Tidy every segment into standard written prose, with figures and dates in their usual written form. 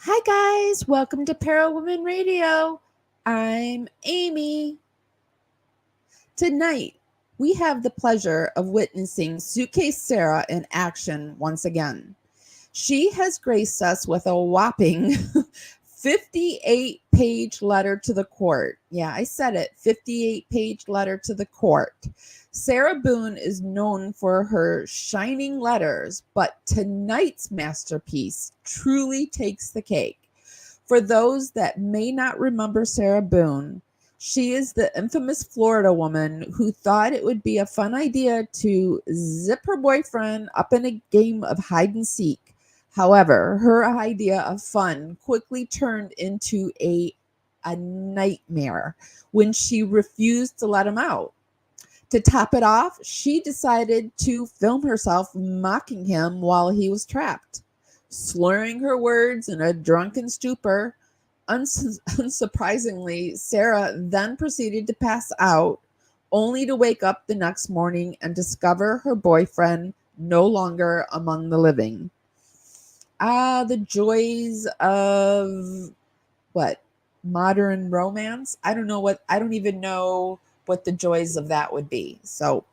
Hi, guys. Welcome to Parawomenradio. I'm Amy. Tonight, we have the pleasure of witnessing Suitcase Sarah in action once again. She has graced us with a whopping 58-page letter to the court. Yeah, I said it, 58-page letter to the court. Sarah Boone is known for her shining letters, but tonight's masterpiece truly takes the cake. For those that may not remember Sarah Boone, she is the infamous Florida woman who thought it would be a fun idea to zip her boyfriend up in a game of hide and seek. However, her idea of fun quickly turned into a nightmare when she refused to let him out. To top it off, she decided to film herself mocking him while he was trapped, slurring her words in a drunken stupor. Unsurprisingly, Sarah then proceeded to pass out, only to wake up the next morning and discover her boyfriend no longer among the living. The joys of what? Modern romance? I don't even know what the joys of that would be. So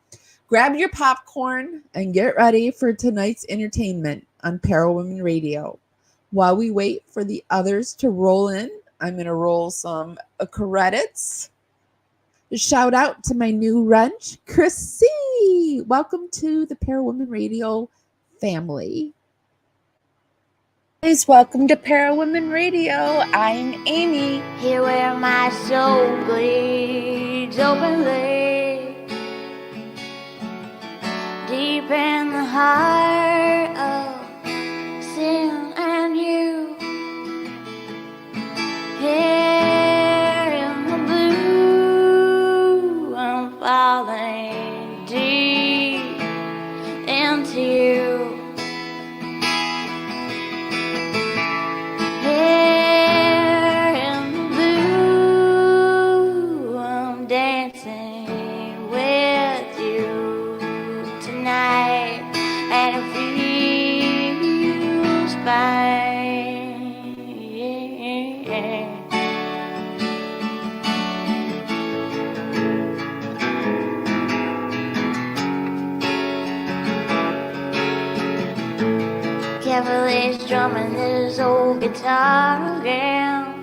grab your popcorn and get ready for tonight's entertainment on Parawomen Radio. While we wait for the others to roll in, I'm going to roll some credits. Shout out to my new wrench, Chrissy. Welcome to the Parawomen Radio family. Guys, welcome to Parawomen Radio. I'm Amy. Here where my soul bleeds openly, deep in the heart of sin and you. Here in the blue, I'm falling deep into you. Carefully strumming this old guitar again,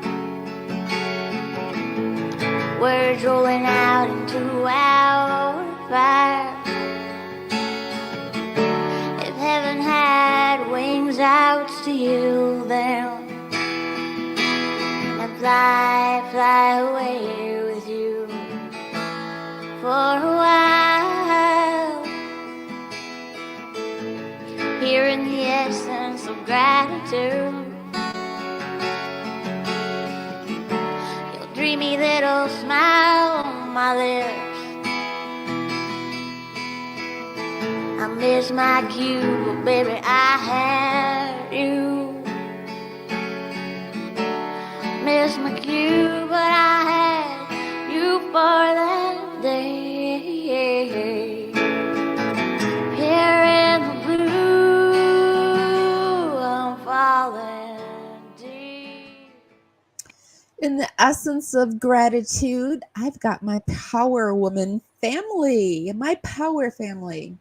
words rolling out into our fire. If heaven had wings, I would steal them and fly away with you for a while. Here in the essence of gratitude, your dreamy little smile on my lips. I miss my cue, but baby, I had you. Miss my cue, but I had you for that day. Here in the blue, I'm falling deep. In the essence of gratitude, I've got my Power Woman family, my Power family.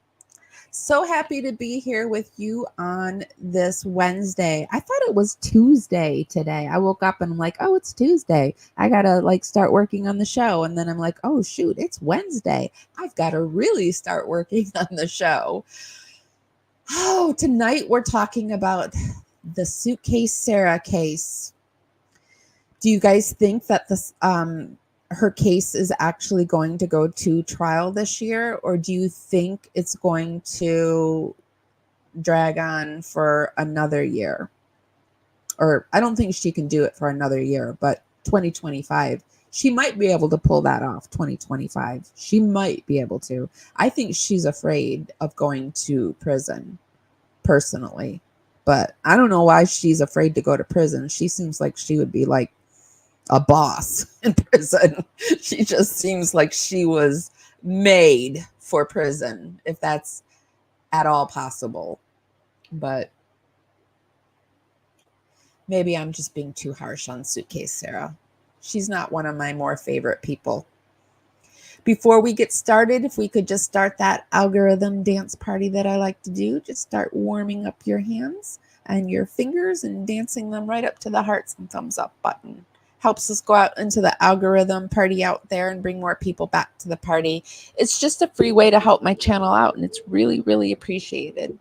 So happy to be here with you on this Wednesday. I thought it was Tuesday today. I woke up and I'm like, oh, it's Tuesday. I got to start working on the show. And then I'm like, oh, shoot, it's Wednesday. I've got to really start working on the show. Oh, tonight we're talking about the Suitcase Sarah case. Do you guys think that this her case is actually going to go to trial this year, or do you think it's going to drag on for another year? Or I don't think she can do it for another year, but 2025, she might be able to pull that off. 2025, she might be able to. I think she's afraid of going to prison personally, but I don't know why she's afraid to go to prison. She seems like she would be like a boss in prison. She just seems like she was made for prison, if that's at all possible. But maybe I'm just being too harsh on Suitcase Sarah. She's not one of my more favorite people. Before we get started, if we could just start that algorithm dance party that I like to do, just start warming up your hands and your fingers and dancing them right up to the hearts and thumbs up button. Helps us go out into the algorithm party out there and bring more people back to the party. It's just a free way to help my channel out, and it's really, really appreciated.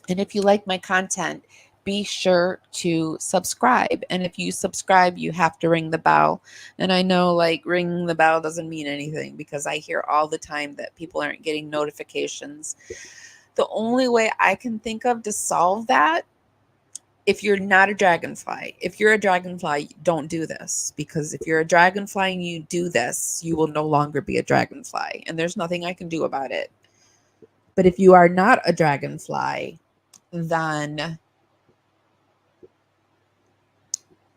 And if you like my content, be sure to subscribe. And if you subscribe, you have to ring the bell. And I know like ringing the bell doesn't mean anything because I hear all the time that people aren't getting notifications. The only way I can think of to solve that, if you're not a dragonfly, if you're a dragonfly, don't do this, because if you're a dragonfly and you do this, you will no longer be a dragonfly, and there's nothing I can do about it. But if you are not a dragonfly, then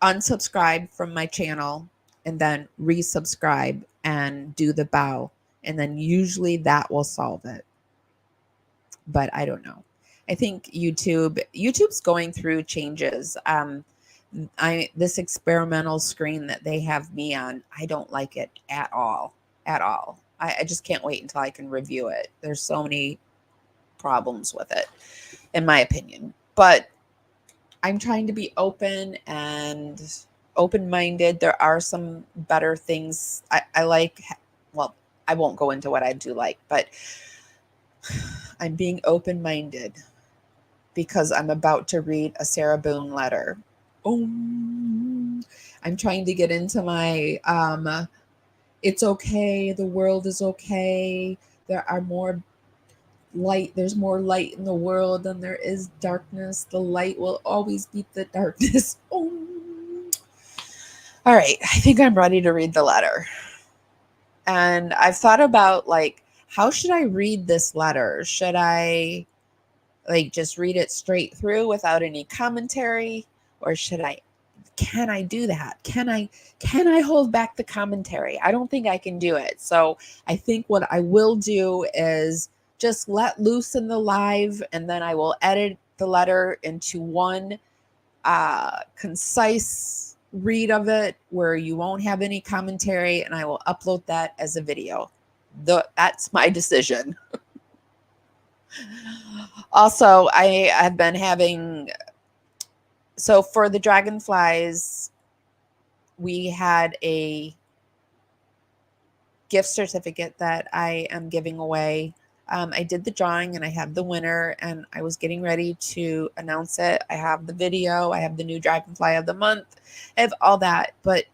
unsubscribe from my channel and then resubscribe and do the bow, and then usually that will solve it. But I don't know. I think YouTube's going through changes. This experimental screen that they have me on, I don't like it at all. I just can't wait until I can review it. There's so many problems with it, in my opinion. But I'm trying to be open and open-minded. There are some better things I like. Well, I won't go into what I do like, but I'm being open-minded because I'm about to read a Sarah Boone letter. Oh, I'm trying to get into my it's okay, the world is okay. There's more light in the world than there is darkness. The light will always beat the darkness. Oh. All right, I think I'm ready to read the letter. And I've thought about like, how should I read this letter? Should I like just read it straight through without any commentary, or can I do that? Can I hold back the commentary? I don't think I can do it. So I think what I will do is just let loose in the live, and then I will edit the letter into one concise read of it where you won't have any commentary, and I will upload that as a video. That's my decision. Also, I have been having, so for the dragonflies, we had a gift certificate that I am giving away. I did the drawing and I have the winner, and I was getting ready to announce it. I have the video, I have the new dragonfly of the month, I have all that. But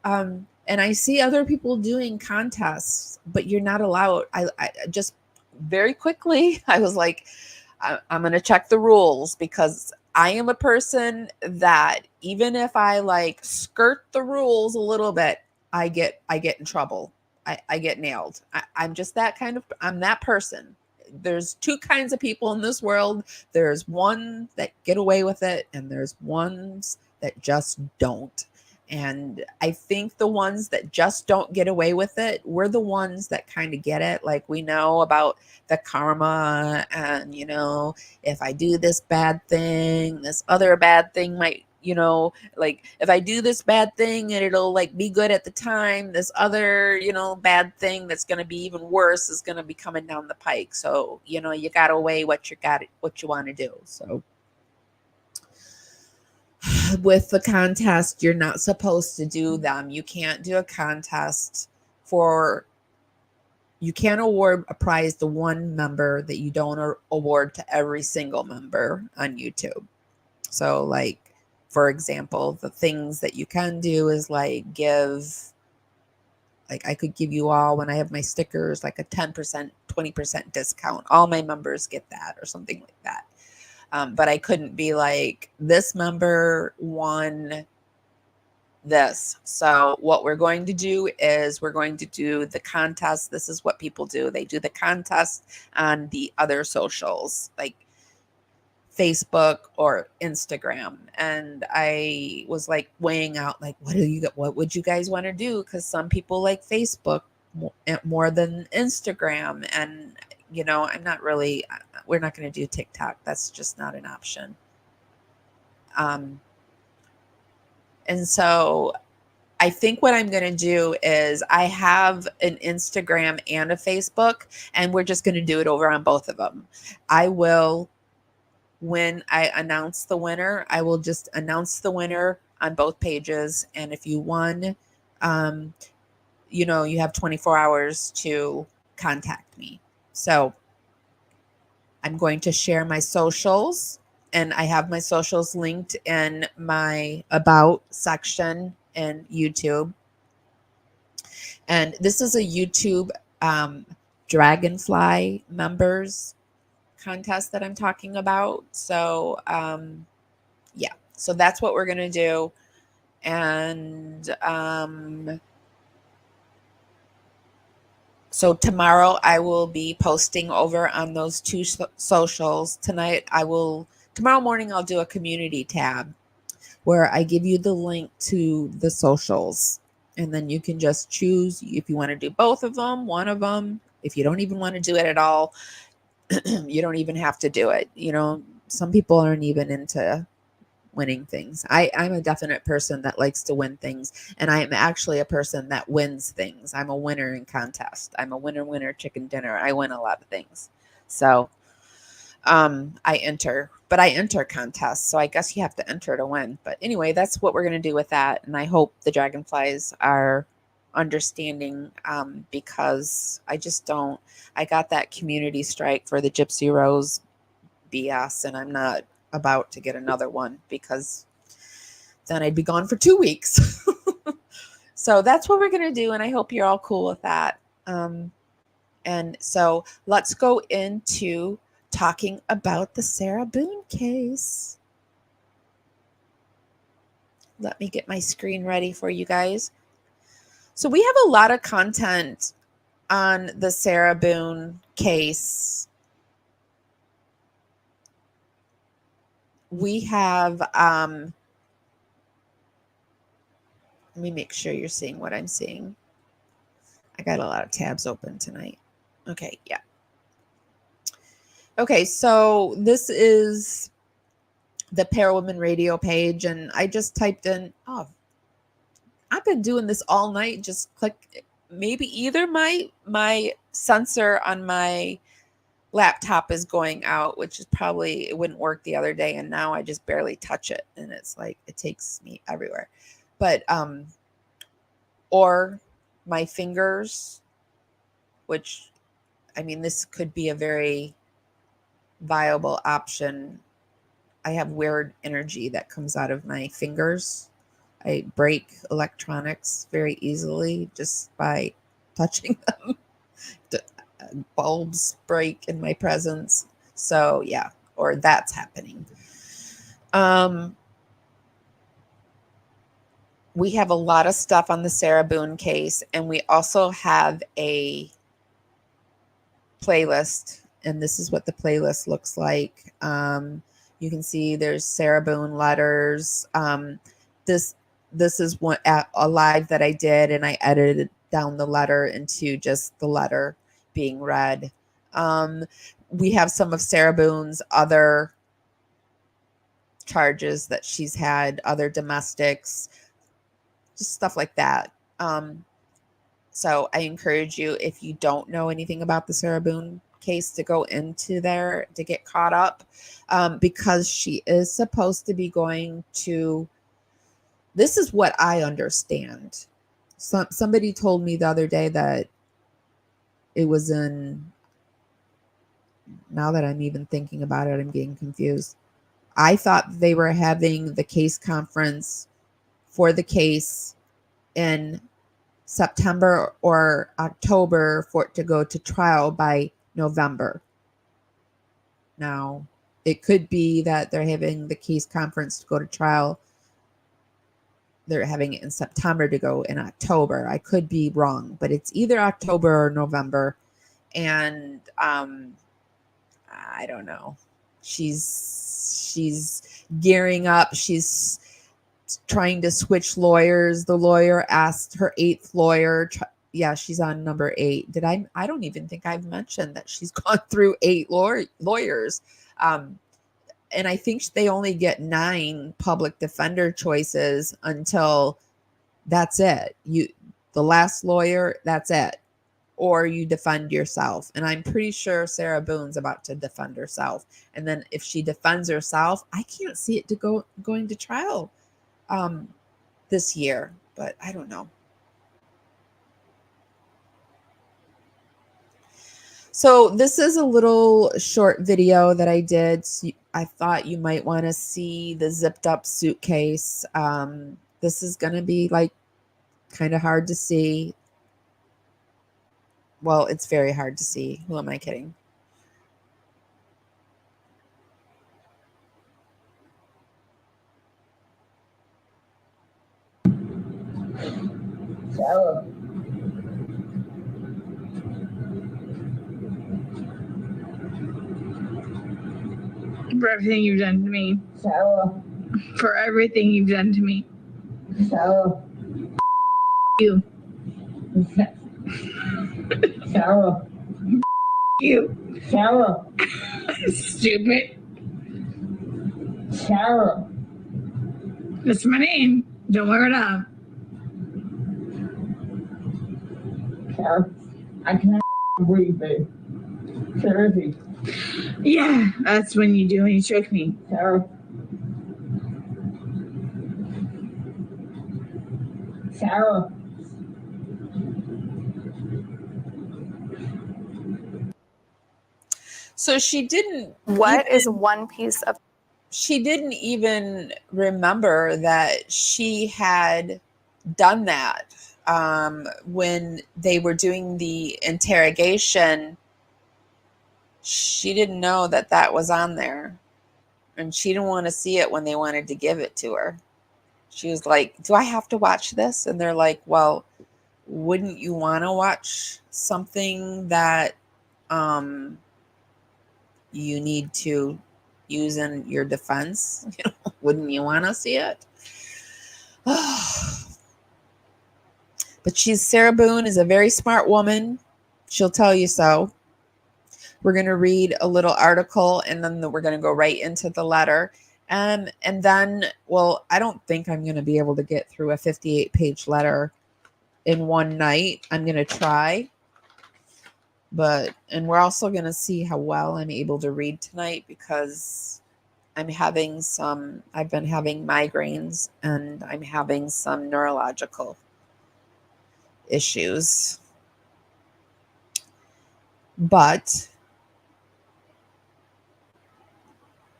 and I see other people doing contests, but you're not allowed. I just very quickly, I was like, I'm going to check the rules, because I am a person that even if I like skirt the rules a little bit, I get in trouble. I get nailed. I'm just I'm that person. There's two kinds of people in this world. There's one that get away with it, and there's ones that just don't. And I think the ones that just don't get away with it, we're the ones that kind of get it. Like, we know about the karma, and, if I do this bad thing, this other bad thing might, like if I do this bad thing and it'll like be good at the time, this other, bad thing that's going to be even worse is going to be coming down the pike. So, you got to weigh what you want to do. So with the contest, you're not supposed to do them. You can't do a contest you can't award a prize to one member that you don't award to every single member on YouTube. So like, for example, the things that you can do is like I could give you all, when I have my stickers, like a 10%, 20% discount. All my members get that, or something like that. But I couldn't be like, this member won this. So what we're going to do is we're going to do the contest. This is what people do. They do the contest on the other socials, like Facebook or Instagram. And I was like weighing out, like, what would you guys want to do? Because some people like Facebook more than Instagram. And, we're not going to do TikTok. That's just not an option. And so I think what I'm going to do is I have an Instagram and a Facebook, and we're just going to do it over on both of them. I will, when I announce the winner, I will just announce the winner on both pages. And if you won, you have 24 hours to contact me. So I'm going to share my socials, and I have my socials linked in my about section in YouTube. And this is a YouTube Dragonfly members contest that I'm talking about. So, yeah, so that's what we're going to do. And so tomorrow I will be posting over on those two socials. Tomorrow morning, I'll do a community tab where I give you the link to the socials. And then you can just choose if you want to do both of them, one of them. If you don't even want to do it at all, you don't even have to do it. Some people aren't even into winning things. I'm a definite person that likes to win things. And I am actually a person that wins things. I'm a winner in contest. I'm a winner, chicken dinner. I win a lot of things. So I enter contests. So I guess you have to enter to win. But anyway, that's what we're going to do with that. And I hope the Dragonflies are understanding, because I got that community strike for the Gypsy Rose BS, and I'm not about to get another one because then I'd be gone for 2 weeks. So that's what we're going to do. And I hope you're all cool with that. And so let's go into talking about the Sarah Boone case. Let me get my screen ready for you guys. So we have a lot of content on the Sarah Boone case. We have, let me make sure you're seeing what I'm seeing. I got a lot of tabs open tonight. Okay, yeah. Okay, so this is the Parawomenradio page, and I just typed in, I've been doing this all night. Just click, maybe either my sensor on my laptop is going out, which is probably, it wouldn't work the other day, and now I just barely touch it, and it's like it takes me everywhere. But or my fingers, which, I mean, this could be a very viable option. I have weird energy that comes out of my fingers. I break electronics very easily just by touching them. Bulbs break in my presence. So yeah, or that's happening. We have a lot of stuff on the Sarah Boone case, and we also have a playlist, and this is what the playlist looks like. You can see there's Sarah Boone letters. This is a live that I did, and I edited down the letter into just the letter being read. We have some of Sarah Boone's other charges that she's had, other domestics, just stuff like that. So I encourage you, if you don't know anything about the Sarah Boone case, to go into there to get caught up, because she is supposed to be going to, this is what I understand. Somebody told me the other day that it was in, now that I'm even thinking about it, I'm getting confused. I thought they were having the case conference for the case in September or October for it to go to trial by November. Now, it could be that they're having the case conference to go to trial. They're having it in September to go in October. I could be wrong, but it's either October or November. And I don't know. She's gearing up. She's trying to switch lawyers. The lawyer asked her 8th lawyer. Yeah, she's on number 8. I don't even think I've mentioned that she's gone through 8 lawyers. and I think they only get 9 public defender choices until that's it. The last lawyer, that's it. Or you defend yourself. And I'm pretty sure Sarah Boone's about to defend herself. And then if she defends herself, I can't see it going to trial this year, but I don't know. So this is a little short video that I did. So I thought you might want to see the zipped up suitcase. This is going to be like kind of hard to see. Well, it's very hard to see. Who am I kidding? Sarah. For everything you've done to me. Sarah. For everything you've done to me. Sarah. You. Sarah. You. Sarah. Stupid. Sarah. That's my name. Don't wear it up. Sarah. I can't breathe, babe. Seriously. Yeah, that's when you do when you choke me. Sarah. Sarah. So she didn't. What is one piece of? She didn't even remember that she had done that when they were doing the interrogation. She didn't know that that was on there, and she didn't want to see it when they wanted to give it to her. She was like, "Do I have to watch this?" And they're like, "Well, wouldn't you want to watch something that you need to use in your defense? Wouldn't you want to see it?" But Sarah Boone is a very smart woman. She'll tell you so. We're going to read a little article, and then we're going to go right into the letter. And then, well, I don't think I'm going to be able to get through a 58-page letter in one night. I'm going to try. And we're also going to see how well I'm able to read tonight, because I've been having migraines, and I'm having some neurological issues. But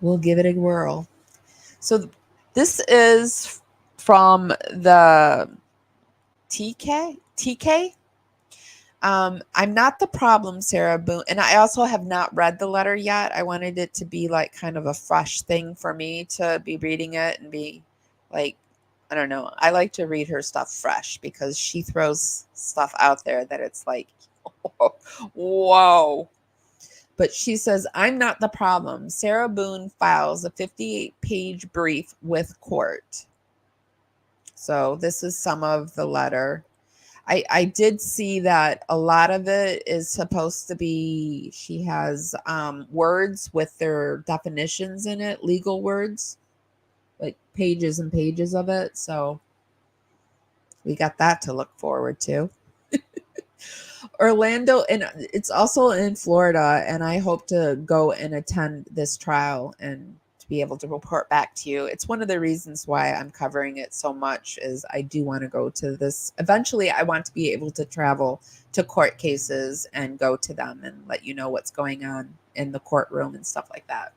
we'll give it a whirl. So this is from the TK. I'm not the problem, Sarah Boone. And I also have not read the letter yet. I wanted it to be like kind of a fresh thing for me to be reading it and be like, I don't know. I like to read her stuff fresh, because she throws stuff out there that it's like, whoa. But she says, "I'm not the problem. Sarah Boone files a 58-page brief with court." So this is some of the letter. I did see that a lot of it is supposed to be, she has words with their definitions in it, legal words, like pages and pages of it. So we got that to look forward to. Orlando, and it's also in Florida, and I hope to go and attend this trial and to be able to report back to you. It's one of the reasons why I'm covering it so much, is I do want to go to this. Eventually, I want to be able to travel to court cases and go to them and let you know what's going on in the courtroom and stuff like that.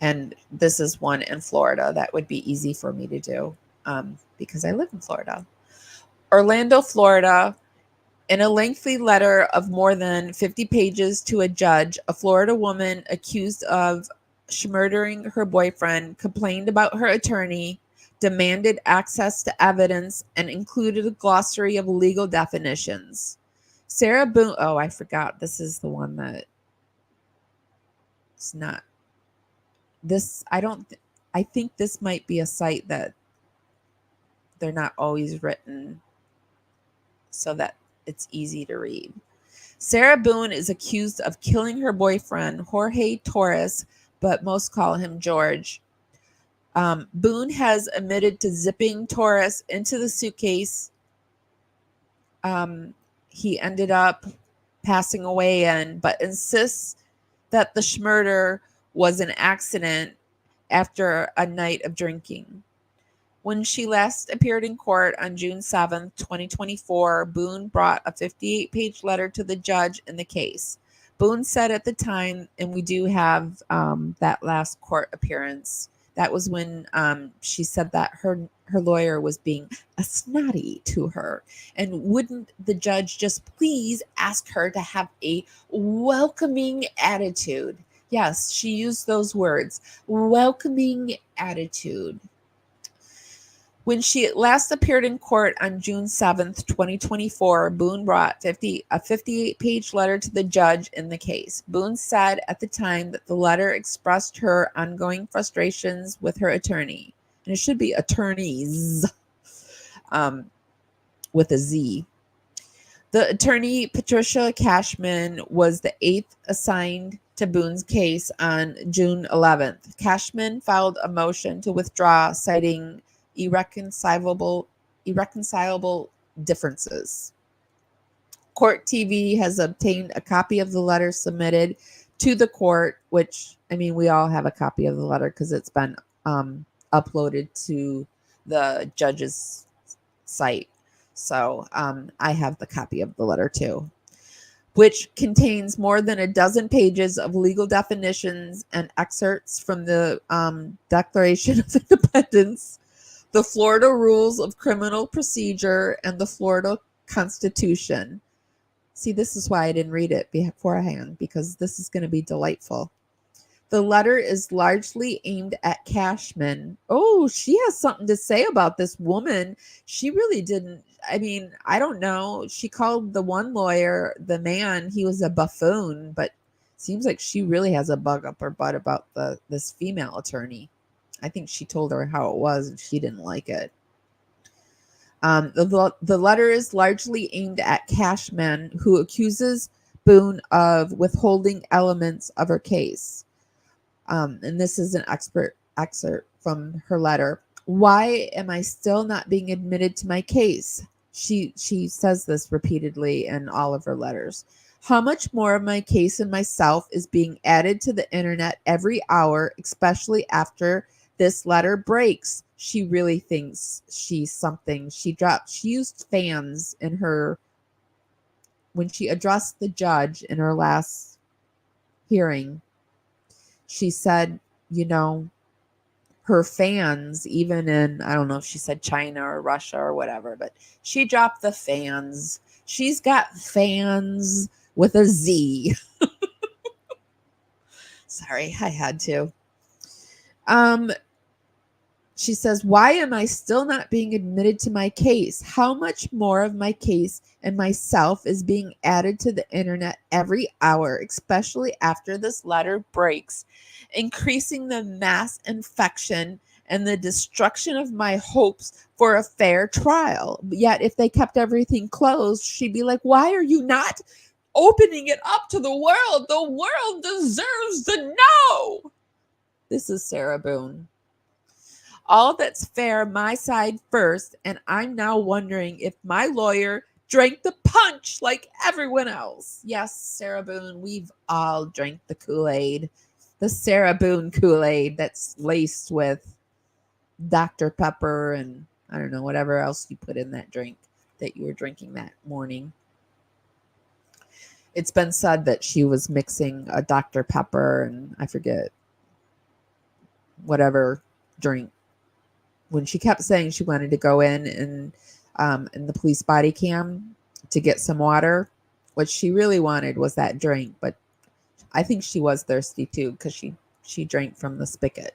And this is one in Florida that would be easy for me to do because I live in Florida. Orlando, Florida. In a lengthy letter of more than 50 pages to a judge, a Florida woman accused of murdering her boyfriend complained about her attorney, demanded access to evidence, and included a glossary of legal definitions. Sarah Boone, oh, I forgot. This is the one that it's not. This, I think this might be a site that they're not always written so that it's easy to read. Sarah Boone is accused of killing her boyfriend, Jorge Torres, but most call him George. Boone has admitted to zipping Taurus into the suitcase he ended up passing away in, but insists that the schmurder was an accident after a night of drinking. When she last appeared in court on June 7th, 2024, Boone brought a 58-page letter to the judge in the case. Boone said at the time, and we do have that last court appearance, that was when she said that her lawyer was being a snotty to her. And wouldn't the judge just please ask her to have a welcoming attitude? Yes, she used those words, welcoming attitude. When she last appeared in court on June 7th, 2024, Boone brought a 58-page letter to the judge in the case. Boone said at the time that the letter expressed her ongoing frustrations with her attorney. And it should be attorneys with a Z. The attorney, Patricia Cashman, was the 8th assigned to Boone's case on June 11th. Cashman filed a motion to withdraw, citing irreconcilable differences. Court TV has obtained a copy of the letter submitted to the court, which, I mean, we all have a copy of the letter because it's been uploaded to the judge's site. So I have the copy of the letter too, which contains more than a dozen pages of legal definitions and excerpts from the Declaration of Independence, the Florida Rules of Criminal Procedure, and the Florida Constitution. See, this is why I didn't read it beforehand, because this is going to be delightful. The letter is largely aimed at Cashman. Oh, she has something to say about this woman. She really didn't. I mean, I don't know. She called the one lawyer, the man, he was a buffoon, but seems like she really has a bug up her butt about this female attorney. I think she told her how it was and she didn't like it. The letter is largely aimed at Cashman, who accuses Boone of withholding elements of her case. And this is an excerpt from her letter. Why am I still not being admitted to my case? She says this repeatedly in all of her letters. How much more of my case and myself is being added to the internet every hour, especially after this letter breaks? She really thinks she's something. She used fans in her, when she addressed the judge in her last hearing. She said, you know, her fans, even in, I don't know if she said China or Russia or whatever, but she dropped the fans. She's got fans with a Z. Sorry, I had to. She says, why am I still not being admitted to my case? How much more of my case and myself is being added to the internet every hour, especially after this letter breaks, increasing the mass infection and the destruction of my hopes for a fair trial. Yet if they kept everything closed, she'd be like, why are you not opening it up to the world? The world deserves to know. This is Sarah Boone. All that's fair, my side first, and I'm now wondering if my lawyer drank the punch like everyone else. Yes, Sarah Boone, we've all drank the Kool-Aid. The Sarah Boone Kool-Aid that's laced with Dr. Pepper and I don't know, whatever else you put in that drink that you were drinking that morning. It's been said that she was mixing a Dr. Pepper and I forget whatever drink. When she kept saying she wanted to go in the police body cam to get some water, what she really wanted was that drink. But I think she was thirsty too because she drank from the spigot.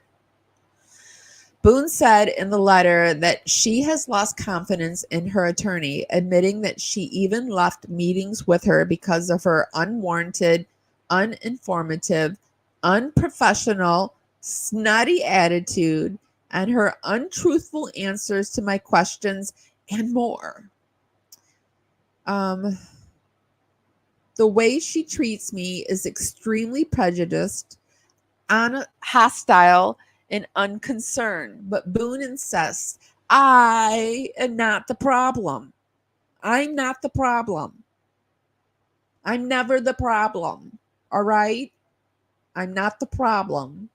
Boone said in the letter that she has lost confidence in her attorney, admitting that she even left meetings with her because of her unwarranted, uninformative, unprofessional, snotty attitude and her untruthful answers to my questions and more. The way she treats me is extremely prejudiced. hostile and unconcerned. But Boone insists, I am not the problem. I'm not the problem. I'm never the problem. All right? I'm not the problem.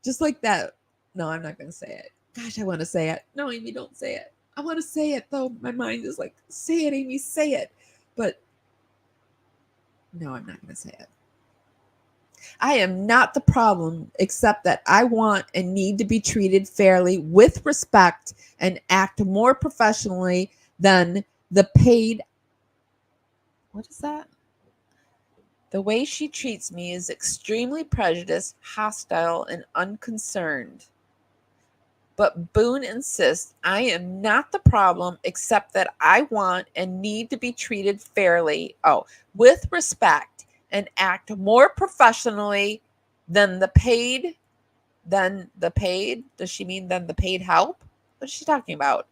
Just like that. No, I'm not going to say it. Gosh, I want to say it. No, Amy, don't say it. I want to say it, though. My mind is like, say it, Amy, say it. But no, I'm not going to say it. I am not the problem, except that I want and need to be treated fairly, with respect, and act more professionally than the paid. What is that? The way she treats me is extremely prejudiced, hostile, and unconcerned. But Boone insists I am not the problem, except that I want and need to be treated fairly, with respect, and act more professionally than the paid. Does she mean than the paid help? What is she talking about?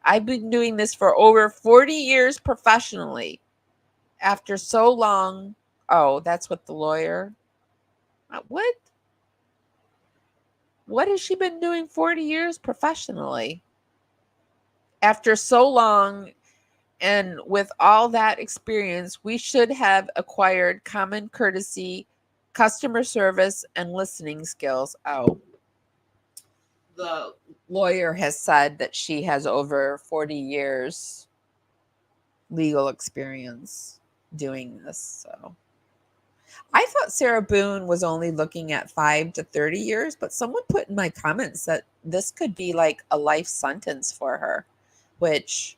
I've been doing this for over 40 years professionally. After so long. Oh, that's what the lawyer. What? What has she been doing 40 years professionally? After so long and with all that experience, we should have acquired common courtesy, customer service, and listening skills. Oh, the lawyer has said that she has over 40 years legal experience doing this. So I thought Sarah Boone was only looking at 5 to 30 years, but someone put in my comments that this could be like a life sentence for her, which,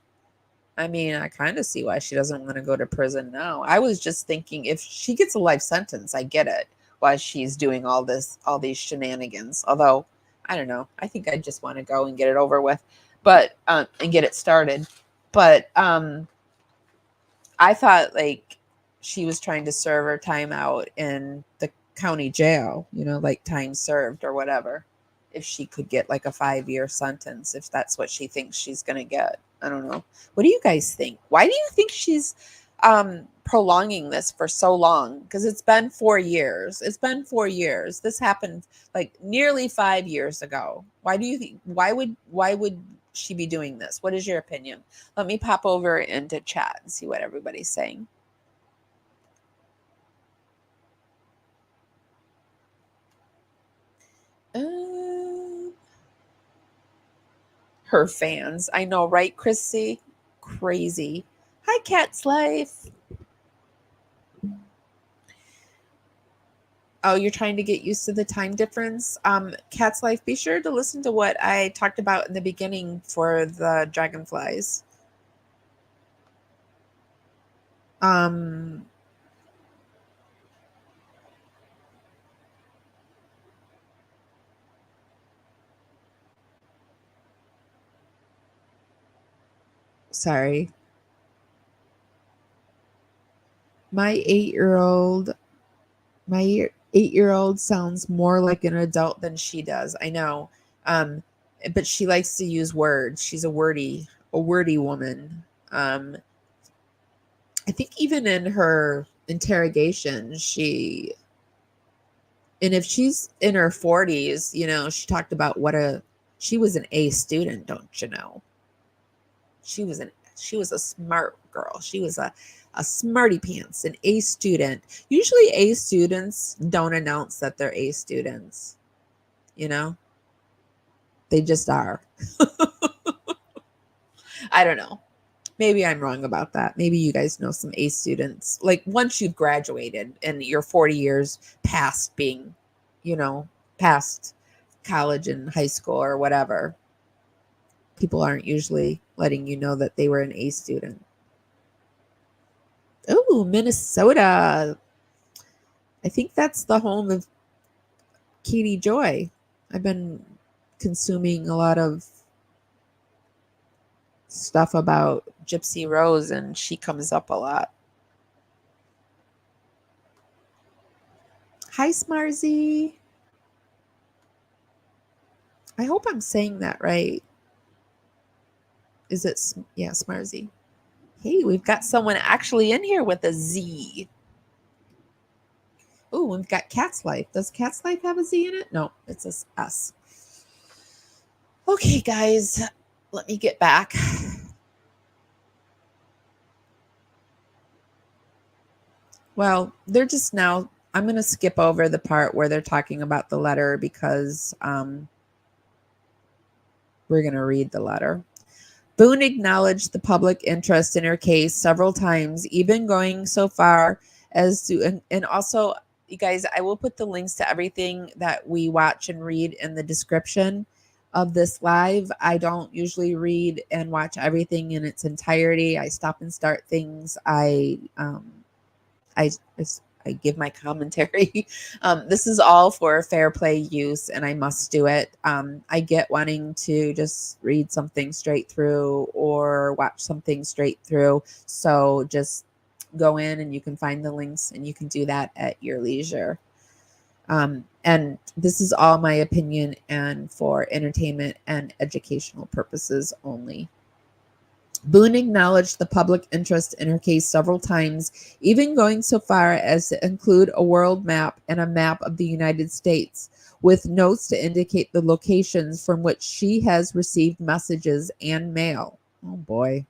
I mean, I kind of see why she doesn't want to go to prison now. I was just thinking if she gets a life sentence, I get it, why she's doing all these shenanigans. Although, I don't know. I think I just want to go and get it over with, but and get it started. But I thought like she was trying to serve her time out in the county jail, like time served or whatever. If she could get like a 5-year sentence, if that's what she thinks she's going to get. I don't know. What do you guys think? Why do you think she's prolonging this for so long? Because it's been 4 years. It's been 4 years. This happened like nearly 5 years ago. Why do you think? Why would she be doing this? What is your opinion? Let me pop over into chat and see what everybody's saying. Her fans. I know, right, Chrissy? Crazy. Hi, Cat's Life. Oh, you're trying to get used to the time difference. Cat's Life, be sure to listen to what I talked about in the beginning for the dragonflies. Sorry. My 8-year-old sounds more like an adult than she does. I know. But she likes to use words. She's a wordy woman. I think even in her interrogation, and if she's in her 40s, she talked about she was an A student, don't you know? She was a smart girl. She was a smarty pants, an A student. Usually A students don't announce that they're A students. They just are. I don't know. Maybe I'm wrong about that. Maybe you guys know some A students. Like once you've graduated and you're 40 years past being, past college and high school or whatever, people aren't usually letting you know that they were an A student. Oh, Minnesota. I think that's the home of Katie Joy. I've been consuming a lot of stuff about Gypsy Rose, and she comes up a lot. Hi, Smarzy. I hope I'm saying that right. Is it? Yeah, Smarzy. Hey, we've got someone actually in here with a Z. Oh, we've got Cat's Life. Does Cat's Life have a Z in it? No, it's a S. Okay, guys, let me get back. Well, they're just now, I'm going to skip over the part where they're talking about the letter because we're going to read the letter. Boone acknowledged the public interest in her case several times, even going so far as to, and also, you guys, I will put the links to everything that we watch and read in the description of this live. I don't usually read and watch everything in its entirety. I stop and start things. I give my commentary. This is all for fair play use, and I must do it. I get wanting to just read something straight through or watch something straight through. So just go in and you can find the links and you can do that at your leisure. And this is all my opinion and for entertainment and educational purposes only. Boone acknowledged the public interest in her case several times, even going so far as to include a world map and a map of the United States, with notes to indicate the locations from which she has received messages and mail. Oh boy.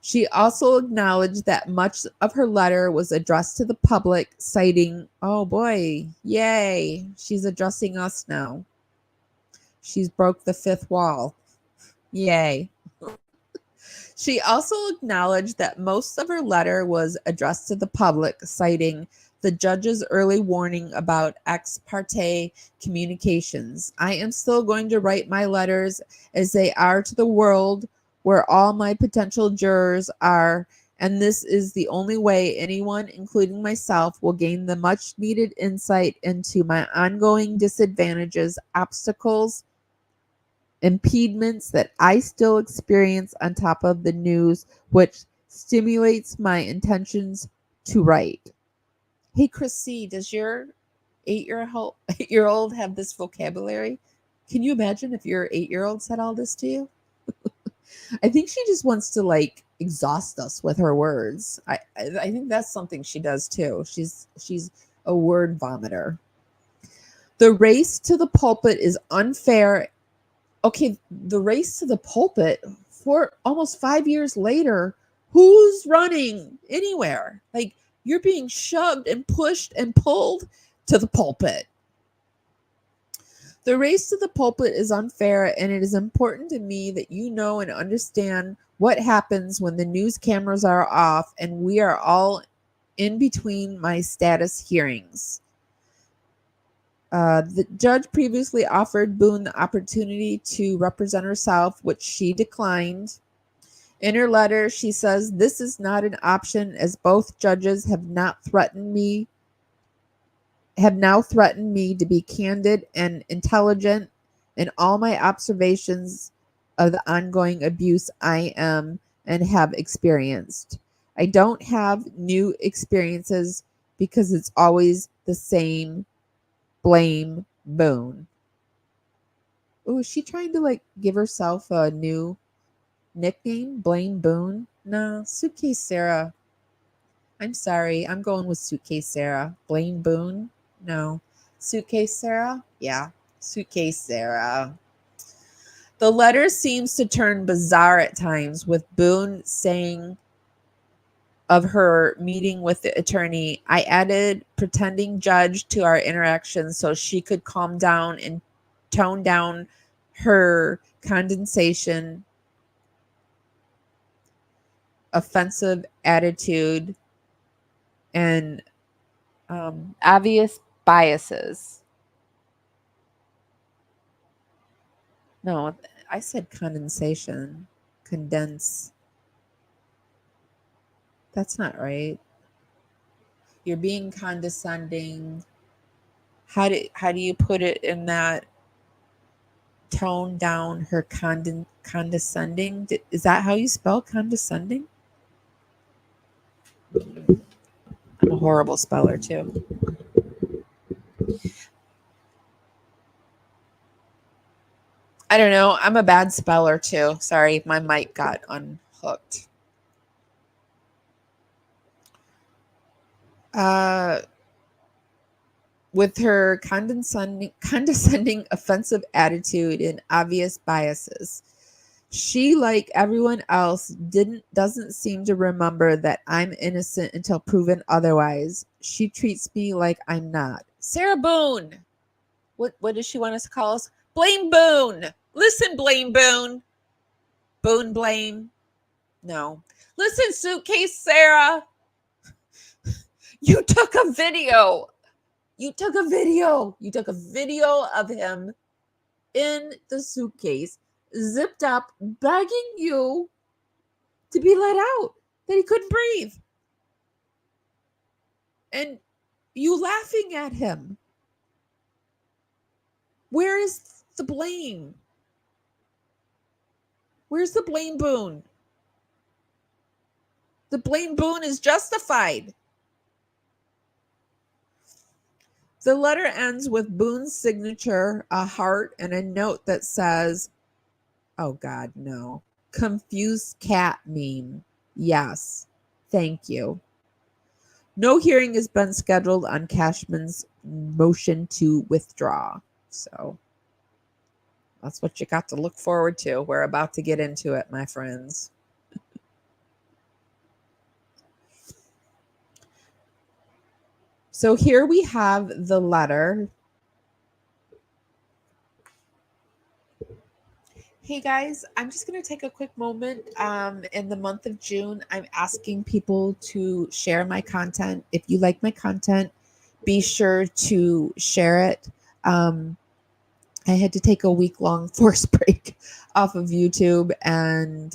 She also acknowledged that much of her letter was addressed to the public, citing, oh boy, yay, she's addressing us now. She's broke the fifth wall. Yay. She also acknowledged that most of her letter was addressed to the public, citing the judge's early warning about ex parte communications. I am still going to write my letters as they are to the world where all my potential jurors are, and this is the only way anyone, including myself, will gain the much needed insight into my ongoing disadvantages, obstacles, impediments that I still experience on top of the news, which stimulates my intentions to write. Hey, Chris C., does your 8-year-old have this vocabulary? Can you imagine if your 8-year-old said all this to you? I think she just wants to like exhaust us with her words. I think that's something she does too. She's a word vomiter. The race to the pulpit is unfair. Okay, the race to the pulpit for almost 5 years later, who's running anywhere? Like, you're being shoved and pushed and pulled to the pulpit. The race to the pulpit is unfair, and it is important to me that you know and understand what happens when the news cameras are off and we are all in between my status hearings. The judge previously offered Boone the opportunity to represent herself, which she declined. In her letter, she says, "This is not an option as both judges have now threatened me to be candid and intelligent in all my observations of the ongoing abuse I am and have experienced. I don't have new experiences because it's always the same. Blame Boone." Oh, is she trying to like give herself a new nickname? Blame Boone? No, Suitcase Sarah. I'm sorry. I'm going with Suitcase Sarah. Blame Boone? No. Suitcase Sarah? Yeah. Suitcase Sarah. The letter seems to turn bizarre at times, with Boone saying of her meeting with the attorney, "I added pretending judge to our interaction so she could calm down and tone down her condensation, offensive attitude, and obvious biases." No, I said condensation. Condense. That's not right. You're being condescending. How do you put it in that tone down her condescending? Is that how you spell condescending? I'm a horrible speller too. I don't know. I'm a bad speller too. Sorry, my mic got unhooked. with her condescending, offensive attitude and obvious biases. She, like everyone else, doesn't seem to remember that I'm innocent until proven otherwise. She treats me like I'm not. Sarah Boone. What does she want us to call us? Blame Boone. Listen, Blame Boone. Boone blame. No. Listen, Suitcase Sarah. You took a video. You took a video of him in the suitcase, zipped up, begging you to be let out, that he couldn't breathe. And you laughing at him. Where is the blame? Where's the blame, Boone? The blame, Boone, is justified. The letter ends with Boone's signature, a heart, and a note that says, oh God, no. Confused cat meme. Yes. Thank you. No hearing has been scheduled on Cashman's motion to withdraw. So that's what you got to look forward to. We're about to get into it, my friends. So here we have the letter. Hey guys, I'm just going to take a quick moment. In the month of June, I'm asking people to share my content. If you like my content, be sure to share it. I had to take a week-long forced break off of YouTube, and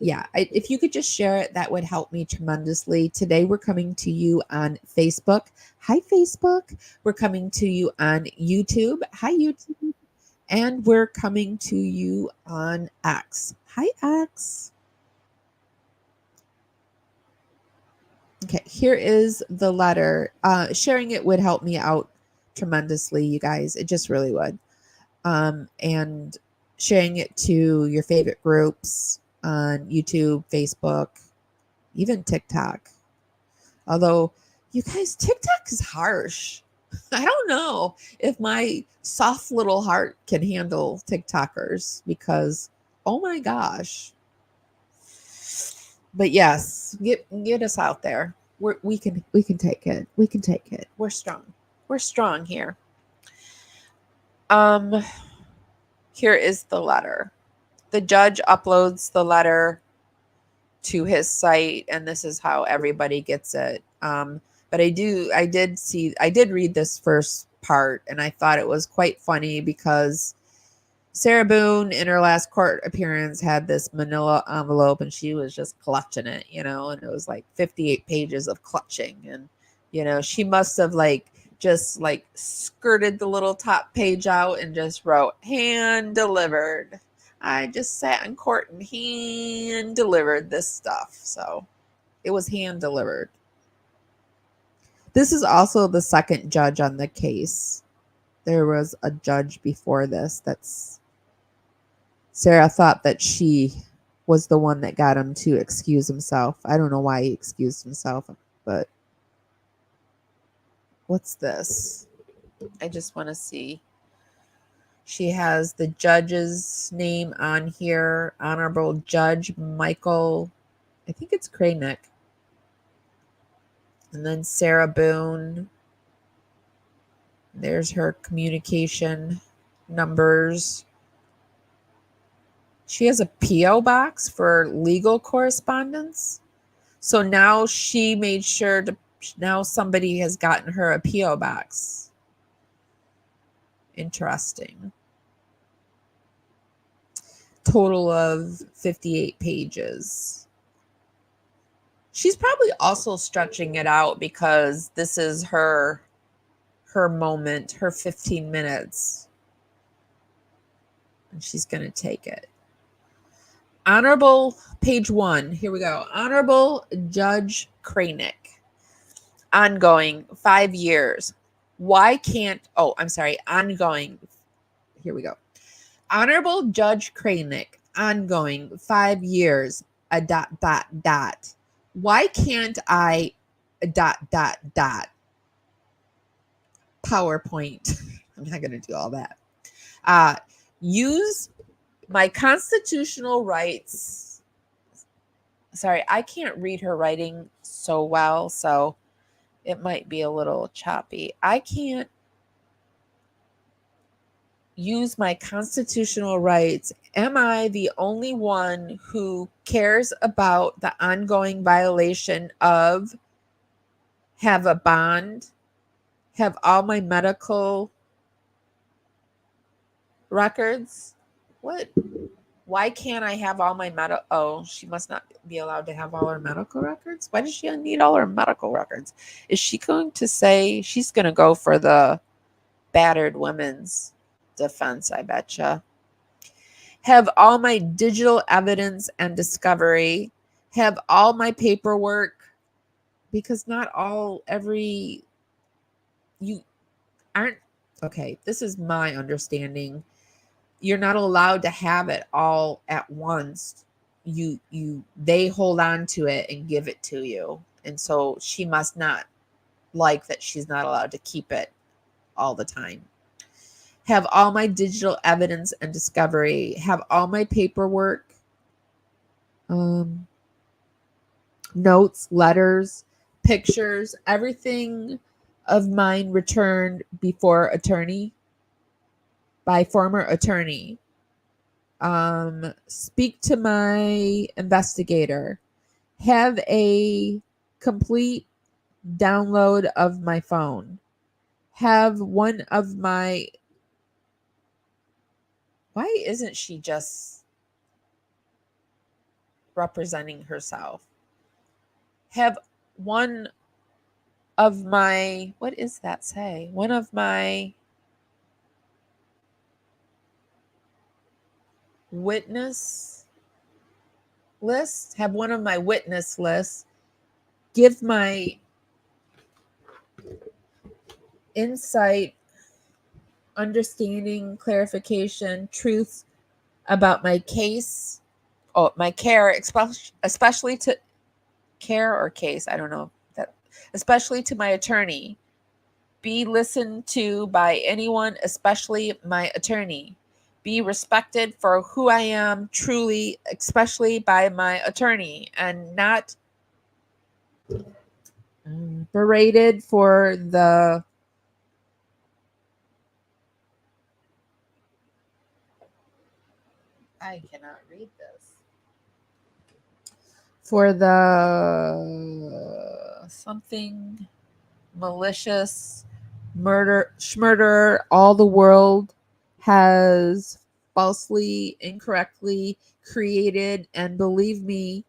if you could just share it, that would help me tremendously. Today, we're coming to you on Facebook. Hi, Facebook. We're coming to you on YouTube. Hi, YouTube. And we're coming to you on X. Hi, X. Okay, here is the letter. Sharing it would help me out tremendously, you guys. It just really would. And sharing it to your favorite groups on YouTube, Facebook, even TikTok. Although, you guys, TikTok is harsh. I don't know if my soft little heart can handle TikTokers, because, oh my gosh. But yes, get us out there. We can take it. We can take it. We're strong. We're strong here. Here is the letter. The judge uploads the letter to his site, and this is how everybody gets it. But I did read this first part, and I thought it was quite funny because Sarah Boone, in her last court appearance, had this manila envelope, and she was just clutching it, and it was like 58 pages of clutching. And, she must have just skirted the little top page out and just wrote, hand delivered. I just sat in court and hand delivered this stuff. So it was hand delivered. This is also the second judge on the case. There was a judge before this Sarah thought that she was the one that got him to excuse himself. I don't know why he excused himself, but what's this? I just want to see. She has the judge's name on here. Honorable Judge Michael, I think it's Kranick. And then Sarah Boone. There's her communication numbers. She has a P.O. box for legal correspondence. So now she made sure now somebody has gotten her a P.O. box. Interesting. Total of 58 pages. She's probably also stretching it out because this is her moment, her 15 minutes. And she's going to take it. Honorable, page 1. Here we go. Honorable Judge Kranick. Ongoing, 5 years. Why can't, ongoing. Here we go. Honorable Judge Kranick. Ongoing, 5 years. Why can't I ... PowerPoint. I'm not going to do all that. Use my constitutional rights. Sorry, I can't read her writing so well, so it might be a little choppy. I can't use my constitutional rights. Am I the only one who cares about the ongoing violation of have a bond, have all my medical records? What? Why can't I have all my medical? Oh, she must not be allowed to have all her medical records. Why does she need all her medical records? Is she going to say she's going to go for the battered women's defense? I betcha. Have all my digital evidence and discovery. Have all my paperwork, because not all every you aren't okay. This is my understanding. You're not allowed to have it all at once. They hold on to it and give it to you. And so she must not like that she's not allowed to keep it all the time. Have all my digital evidence and discovery. Have all my paperwork, notes, letters, pictures, everything of mine returned before attorney. By former attorney. Speak to my investigator. Have a complete download of my phone. Have one of my... Why isn't she just representing herself? Have one of my... What does that say? One of my... witness list, have one of my witness lists, give my insight, understanding, clarification, truth about my case, my care, especially to care or case, I don't know that, especially to my attorney. Be listened to by anyone, especially my attorney. Be respected for who I am truly, especially by my attorney, and not berated for the I cannot read this. For the something malicious murder, schmurder, all the world has falsely, incorrectly created and believe me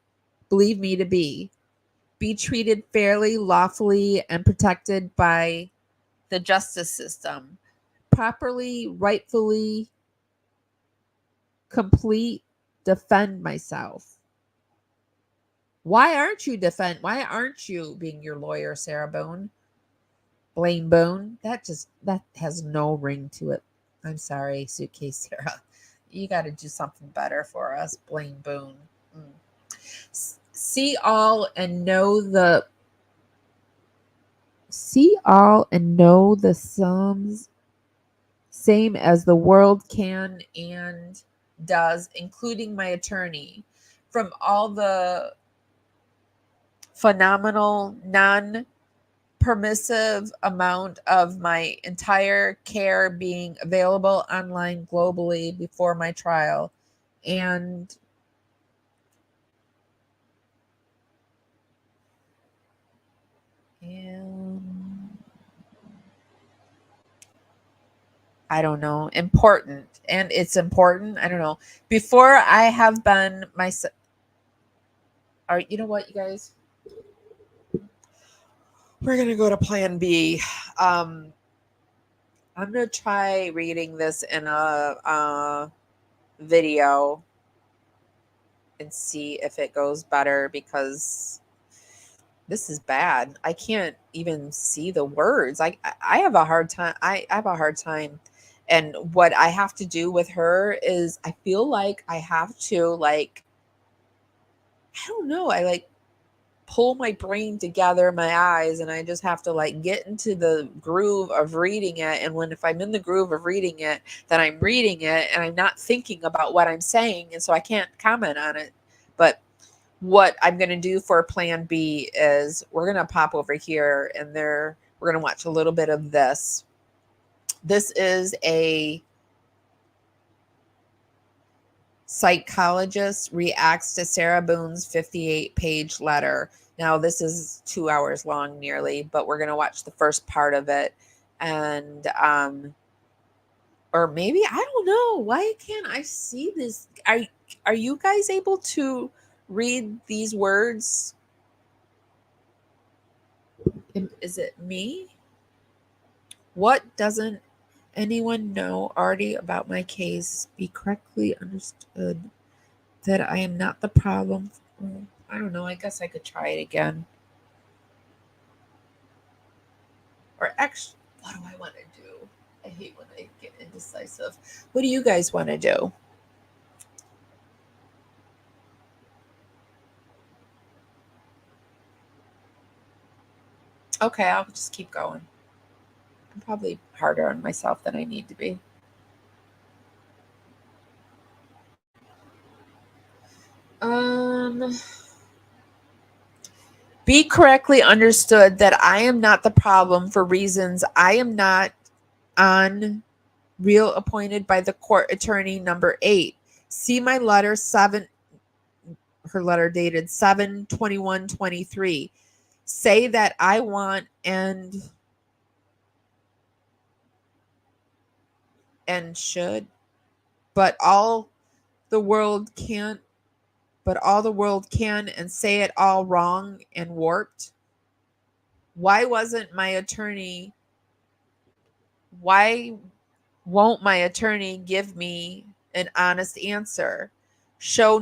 to be treated fairly, lawfully, and protected by the justice system. Properly, rightfully, complete, defend myself. Why aren't you being your lawyer, Sarah Boone? Blaine Boone? That has no ring to it. I'm sorry, Suitcase Sarah. You got to do something better for us, Blaine Boone. See all and know the sums, same as the world can and does, including my attorney, from all the phenomenal, non-permissive amount of my entire care being available online globally before my trial. And I don't know, important. And it's important. I don't know. Before I have been myself. All right, you know what, you guys? We're going to go to plan B. I'm going to try reading this in a video and see if it goes better, because this is bad. I can't even see the words. I have a hard time. I have a hard time. And what I have to do with her is I feel like I have to, like, I don't know. pull my brain together, my eyes, and I just have to like get into the groove of reading it. And if I'm in the groove of reading it, then I'm reading it and I'm not thinking about what I'm saying. And so I can't comment on it. But what I'm going to do for plan B is we're going to pop over here and we're going to watch a little bit of this. This is a psychologist reacts to Sarah Boone's 58-page letter. Now, this is 2 hours long nearly, but we're going to watch the first part of it. And, or maybe, I don't know. Why can't I see this? Are you guys able to read these words? Is it me? What doesn't anyone know already about my case? Be correctly understood that I am not the problem. I don't know. I guess I could try it again. Or actually, what do I want to do? I hate when I get indecisive. What do you guys want to do? Okay, I'll just keep going. I'm probably harder on myself than I need to be. Be correctly understood that I am not the problem for reasons I am not on real appointed by the court attorney number 8. See my letter 7, her letter dated 7/21/23. Say that I want and should, but all the world can't, and say it all wrong and warped. Why won't my attorney give me an honest answer? Show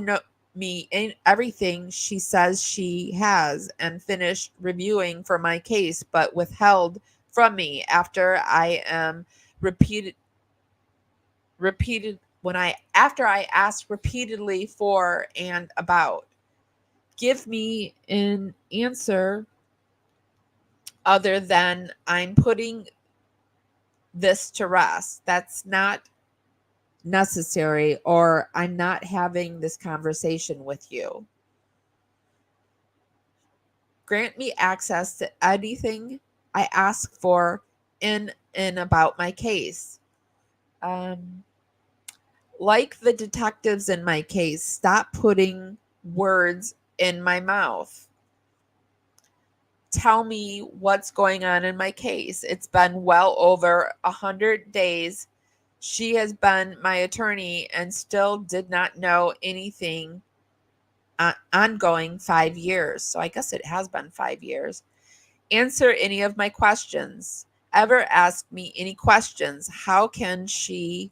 me in everything she says she has and finished reviewing for my case, but withheld from me after I am after I asked repeatedly for and about. Give me an answer other than I'm putting this to rest. That's not necessary, or I'm not having this conversation with you. Grant me access to anything I ask for in and about my case. Like the detectives in my case, stop putting words in my mouth. Tell me what's going on in my case. It's been well over 100 days. She has been my attorney and still did not know anything ongoing 5 years. So I guess it has been 5 years. Answer any of my questions. Ever ask me any questions? How can she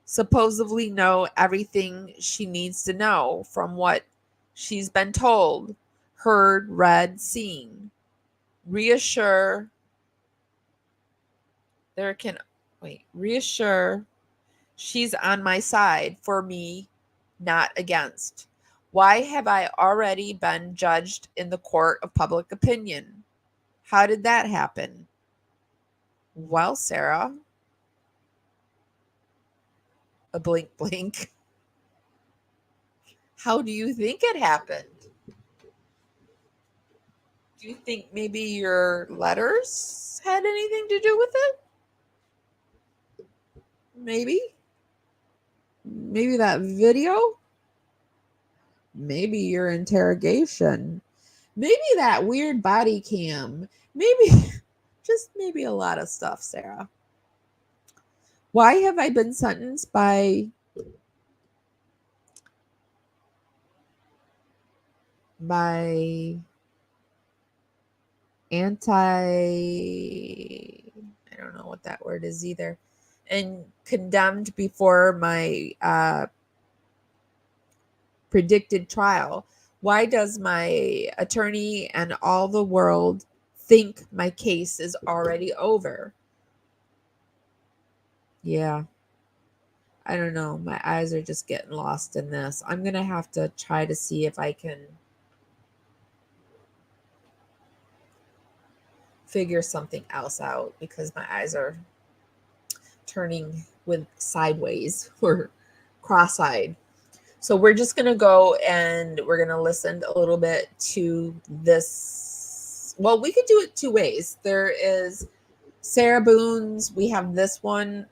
supposedly know everything she needs to know from what she's been told, heard, read, seen? Reassure she's on my side, for me, not against. Why have I already been judged in the court of public opinion? How did that happen? Well, Sarah, a blink blink. How do you think it happened? Do you think maybe your letters had anything to do with it? Maybe that video? Maybe your interrogation? Maybe that weird body cam? Maybe, just maybe a lot of stuff, Sarah. Why have I been sentenced by I don't know what that word is either, and condemned before my predicted trial? Why does my attorney and all the world think my case is already over? Yeah. I don't know. My eyes are just getting lost in this. I'm going to have to try to see if I can figure something else out because my eyes are turning with sideways or cross-eyed. So we're just going to go and we're going to listen a little bit to this. Well, we could do it two ways. There is Sarah Boone's. We have this one.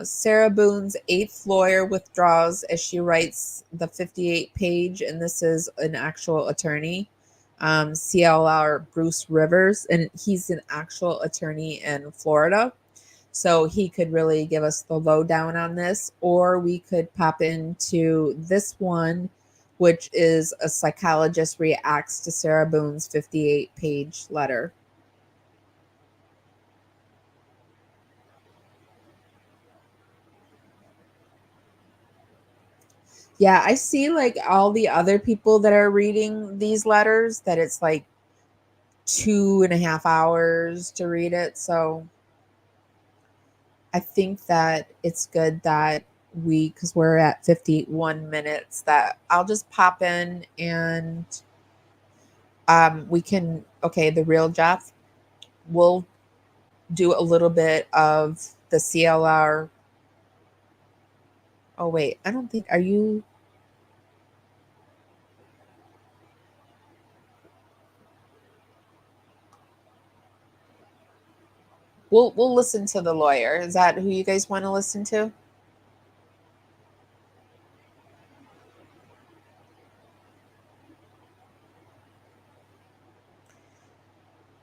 Sarah Boone's eighth lawyer withdraws as she writes the 58 page. And this is an actual attorney, CLR Bruce Rivers. And he's an actual attorney in Florida. So he could really give us the lowdown on this, or we could pop into this one, which is a psychologist reacts to Sarah Boone's 58 page letter. Yeah, I see like all the other people that are reading these letters that it's like 2.5 hours to read it. So I think that it's good that because we're at 51 minutes, that I'll just pop in and we can, the real Jeff, we'll do a little bit of the CLR. Oh, wait, I don't think, are you? We'll listen to the lawyer. Is that who you guys want to listen to?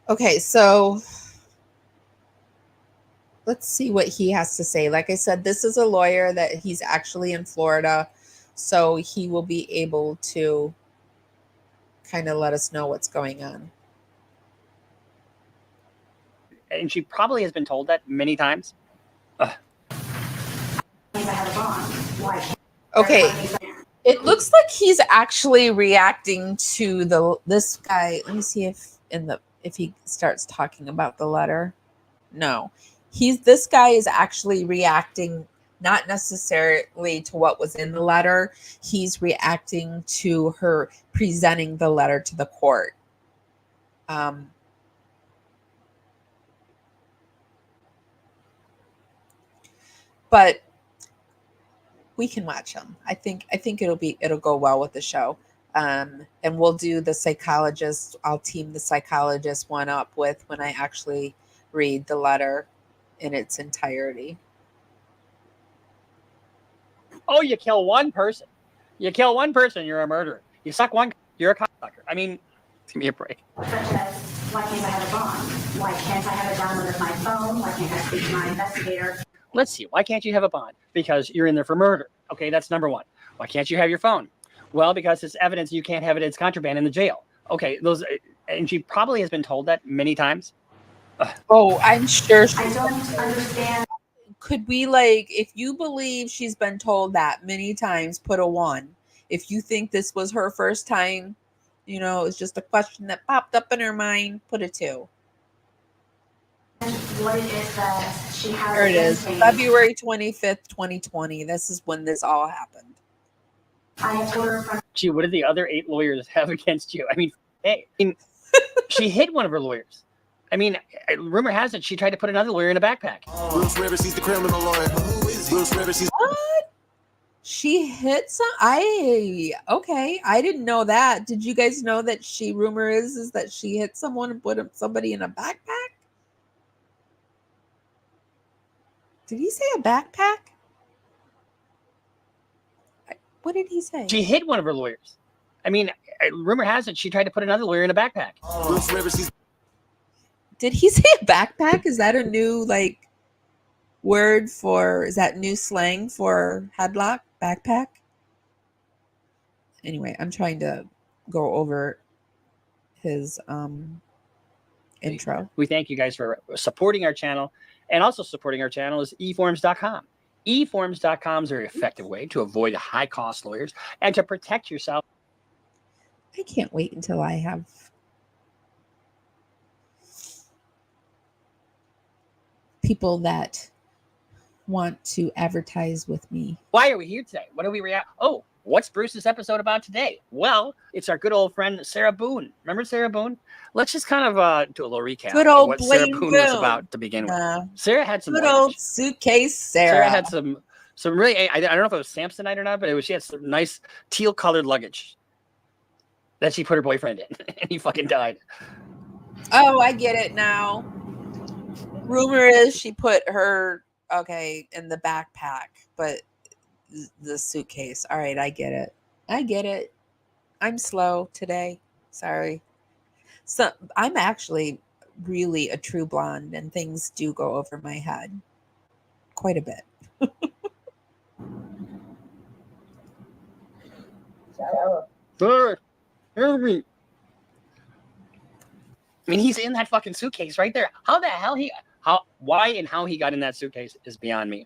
Okay, so let's see what he has to say. Like I said, this is a lawyer that he's actually in Florida, so he will be able to kind of let us know what's going on. And she probably has been told that many times. Okay, it looks like he's actually reacting to this guy. Let me see if he starts talking about the letter. No, this guy is actually reacting not necessarily to what was in the letter. He's reacting to her presenting the letter to the court. But we can watch him. I think it'll go well with the show. And we'll do the psychologist. I'll team the psychologist one up with when I actually read the letter in its entirety. Oh, you kill one person. You kill one person, you're a murderer. You suck one, you're a cocksucker. I mean, give me a break. Such as, why can't I have a bond? Why can't I have it downloaded on my phone? Why can't I speak to my investigator? Let's see. Why can't you have a bond? Because you're in there for murder. Okay, that's number one. Why can't you have your phone? Well, because it's evidence you can't have it. It's contraband in the jail. Okay, and she probably has been told that many times. Oh, I'm sure. I don't understand. Could we, if you believe she's been told that many times, put a 1. If you think this was her first time, it's just a question that popped up in her mind, put a 2. What it is that she has. There it is. February 25th, 2020. This is when this all happened. Gee, what did the other 8 lawyers have against you? I mean, hey, she hit one of her lawyers. I mean, rumor has it she tried to put another lawyer in a backpack. Bruce Rivers, he's the criminal lawyer. Who is he? Bruce Rivers, he's... What? She hit some... Okay, I didn't know that. Did you guys know that rumor is that she hit someone and put somebody in a backpack? Did he say a backpack? What did he say? She hit one of her lawyers. I mean, rumor has it she tried to put another lawyer in a backpack. Bruce Rivers, he's... Did he say a backpack? Is that a new word for? Is that new slang for headlock? Backpack? Anyway, I'm trying to go over his intro. We thank you guys for supporting our channel, and also supporting our channel is eforms.com. eforms.com is a very effective way to avoid high-cost lawyers and to protect yourself. I can't wait until I have people that want to advertise with me. Why are we here today? What do we react? Oh, what's Bruce's episode about today? Well, it's our good old friend Sarah Boone. Remember Sarah Boone? Let's just kind of do a little recap Good of old what Sarah Blaine Boone was Boone. about to begin with. Yeah. Sarah had some Good luggage. old Suitcase Sarah. Sarah had some really, I don't know if it was Samsonite or not, but she had some nice teal colored luggage that she put her boyfriend in, and he fucking died. Oh, I get it now. Rumor is she put her in the backpack, but the suitcase. All right, I get it. I'm slow today. Sorry. So I'm actually really a true blonde, and things do go over my head quite a bit. I mean, he's in that fucking suitcase right there. How the hell why and how he got in that suitcase is beyond me.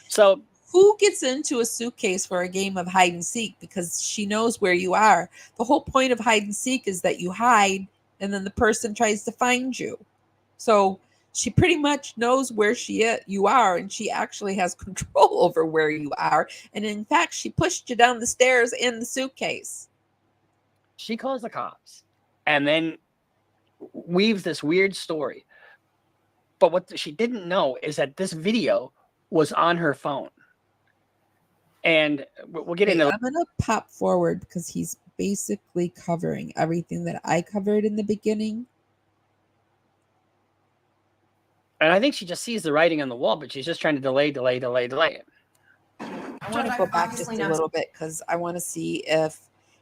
So who gets into a suitcase for a game of hide and seek? Because she knows where you are. The whole point of hide and seek is that you hide and then the person tries to find you. So she pretty much knows where you are, and she actually has control over where you are. And in fact, she pushed you down the stairs in the suitcase. She calls the cops and then weaves this weird story. But what she didn't know is that this video was on her phone. And we'll get into. I'm going to pop forward because he's basically covering everything that I covered in the beginning. And I think she just sees the writing on the wall, but she's just trying to delay. I want to go back just a little bit because I want to see if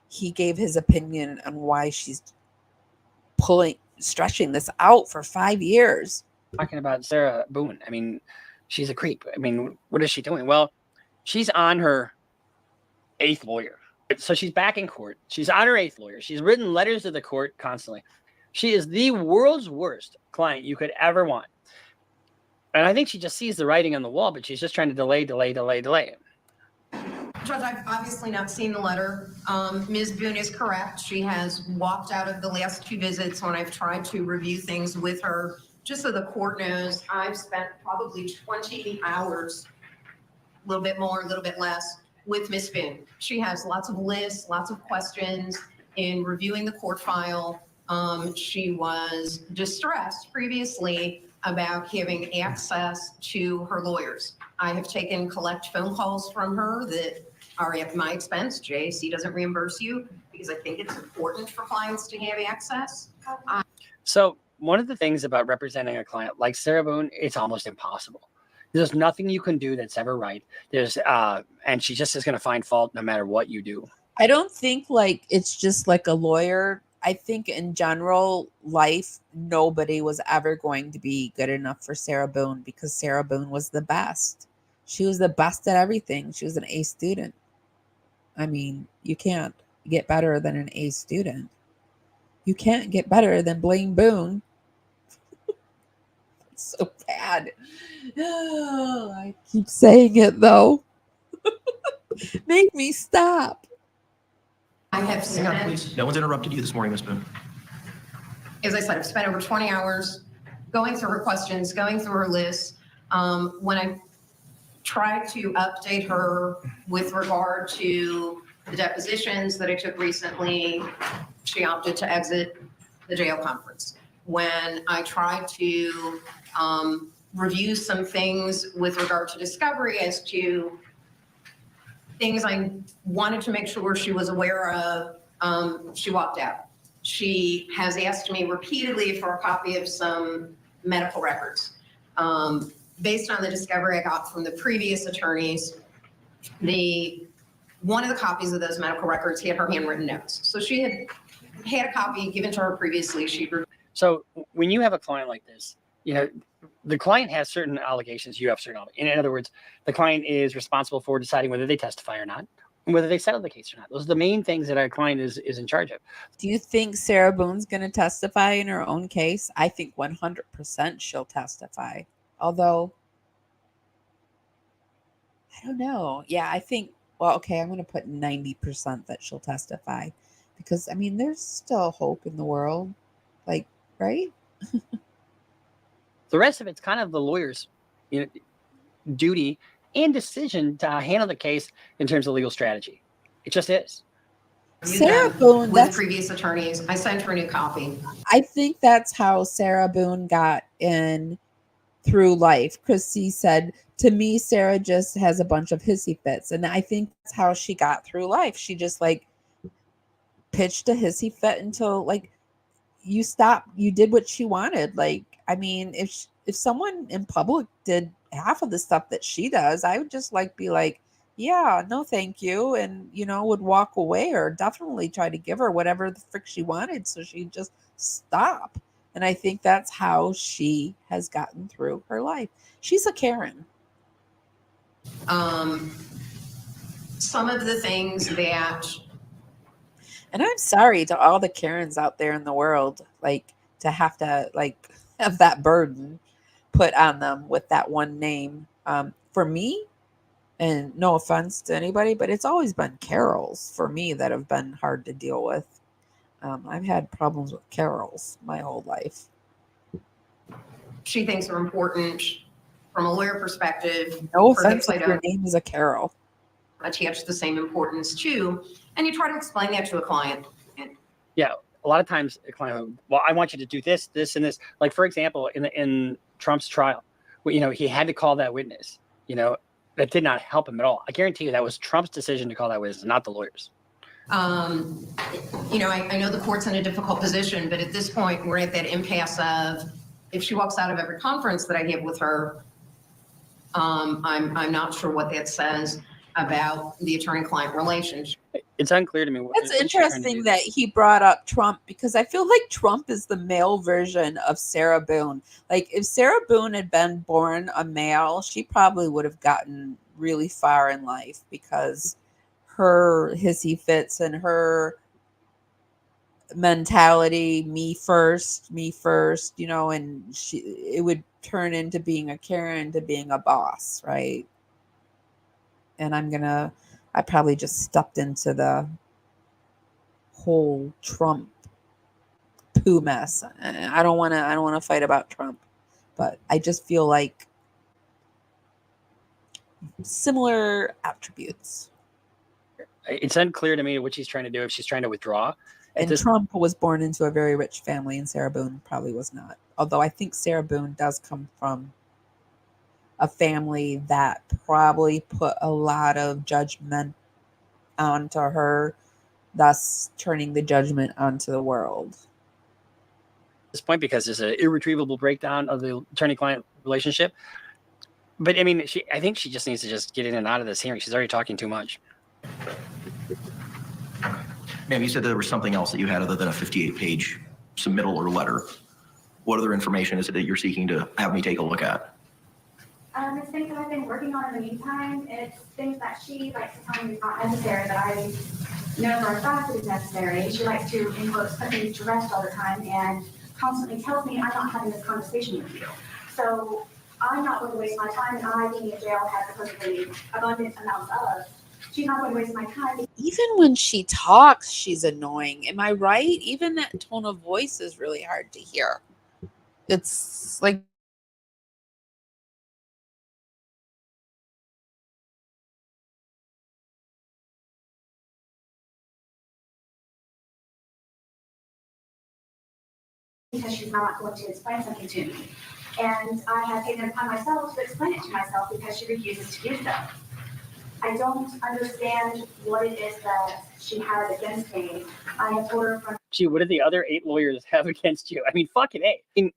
he gave his opinion on why she's stretching this out for 5 years. Talking about Sarah Boone. I mean, she's a creep. I mean, what is she doing? Well, she's on her 8th lawyer. So she's back in court. She's on her 8th lawyer. She's written letters to the court constantly. She is the world's worst client you could ever want. And I think she just sees the writing on the wall, but she's just trying to delay. Judge, I've obviously not seen the letter. Ms. Boone is correct. She has walked out of the last 2 visits when I've tried to review things with her. Just so the court knows, I've spent probably 20 hours, a little bit more, a little bit less, with Ms. Boone. She has lots of lists, lots of questions in reviewing the court file. She was distressed previously about having access to her lawyers. I have taken collect phone calls from her that are at my expense. JAC doesn't reimburse you because I think it's important for clients to have access. So one of the things about representing a client like Sarah Boone, it's almost impossible. There's nothing you can do that's ever right. And she just is going to find fault no matter what you do. I don't think it's just like a lawyer. I think in general life, nobody was ever going to be good enough for Sarah Boone because Sarah Boone was the best. She was the best at everything. She was an A student. I mean, you can't get better than an A student. You can't get better than Blaine Boone. It's so bad. Oh, I keep saying it though. Make me stop. I have Hang on, please. No one's interrupted you this morning, Ms. Boone. As I said, I've spent over 20 hours going through her questions, going through her list. When I tried to update her with regard to the depositions that I took recently, she opted to exit the jail conference. When I tried to review some things with regard to discovery as to things I wanted to make sure she was aware of, she walked out. She has asked me repeatedly for a copy of some medical records. Based on the discovery I got from the previous attorneys, one of the copies of those medical records had her handwritten notes. So she had a copy given to her previously. So when you have a client like this, the client has certain allegations, you have certain obligations. In other words, the client is responsible for deciding whether they testify or not, and whether they settle the case or not. Those are the main things that our client is in charge of. Do you think Sarah Boone's going to testify in her own case? I think 100% she'll testify. Although, I don't know. Yeah, I think, I'm going to put 90% that she'll testify. Because, I mean, there's still hope in the world. Right? The rest of it's kind of the lawyer's duty and decision to handle the case in terms of legal strategy. It just is. Sarah Boone, with previous attorneys. I sent her a new copy. I think that's how Sarah Boone got in through life. Chrissy said, to me, Sarah just has a bunch of hissy fits. And I think that's how she got through life. She just like pitched a hissy fit until like you stopped, you did what she wanted. Like, I mean, if someone in public did half of the stuff that she does, I would just like be like, yeah, no, thank you. And, you know, would walk away or definitely try to give her whatever the frick she wanted. So she'd just stop. And I think that's how she has gotten through her life. She's a Karen. Some of the things that, and I'm sorry to all the Karens out there in the world, like to have that burden put on them with that one name. For me, and no offense to anybody, but it's always been Carols for me that have been hard to deal with. I've had problems with Carols my whole life. she thinks are important from a lawyer perspective. No offense if your name is a Carol. Attach the same importance to, and you try to explain that to a client. Yeah, a lot of times a client, well, I want you to do this, this, and this. Like, for example, in Trump's trial, you know, he had to call that witness. You know, that did not help him at all. I guarantee you that was Trump's decision to call that witness, not the lawyers. You know, I know the court's in a difficult position, but at this point, we're at that impasse of if she walks out of every conference that I have with her, I'm not sure what that says about the attorney-client relationship. It's unclear to me. It's interesting that he brought up Trump because I feel like Trump is the male version of Sarah Boone. Like if Sarah Boone had been born a male, she probably would have gotten really far in life because her hissy fits and her mentality, me first, you know, and it would turn into being a Karen to being a boss, right? And I probably just stepped into the whole Trump poo mess. I don't want to fight about Trump, but I just feel like similar attributes. It's unclear to me what she's trying to do, if she's trying to withdraw. And Trump was born into a very rich family, and Sarah Boone probably was not. Although I think Sarah Boone does come from a family that probably put a lot of judgment onto her, thus turning the judgment onto the world. At this point, because there's an irretrievable breakdown of the attorney-client relationship. But I mean, I think she just needs to just get in and out of this hearing. She's already talking too much. Ma'am, you said there was something else that you had other than a 58-page submittal or letter. What other information is it that you're seeking to have me take a look at? It's things that I've been working on in the meantime. It's things that she likes to tell me is not necessary that I know for a fact that is necessary. She likes to, in quotes, put me to rest all the time and constantly tells me I'm not having this conversation with you. So I'm not going to waste my time, and I, being in jail, have supposedly abundant amounts of. She's not going to waste my time. Even when she talks, she's annoying. Am I right? Even that tone of voice is really hard to hear. It's like because she's not going to explain something to me. And I have taken it upon myself to explain it to myself because she refuses to do so. I don't understand what it is that she has against me. I have told her from... Gee, what did the other 8 lawyers have against you? I mean, fucking A. I mean,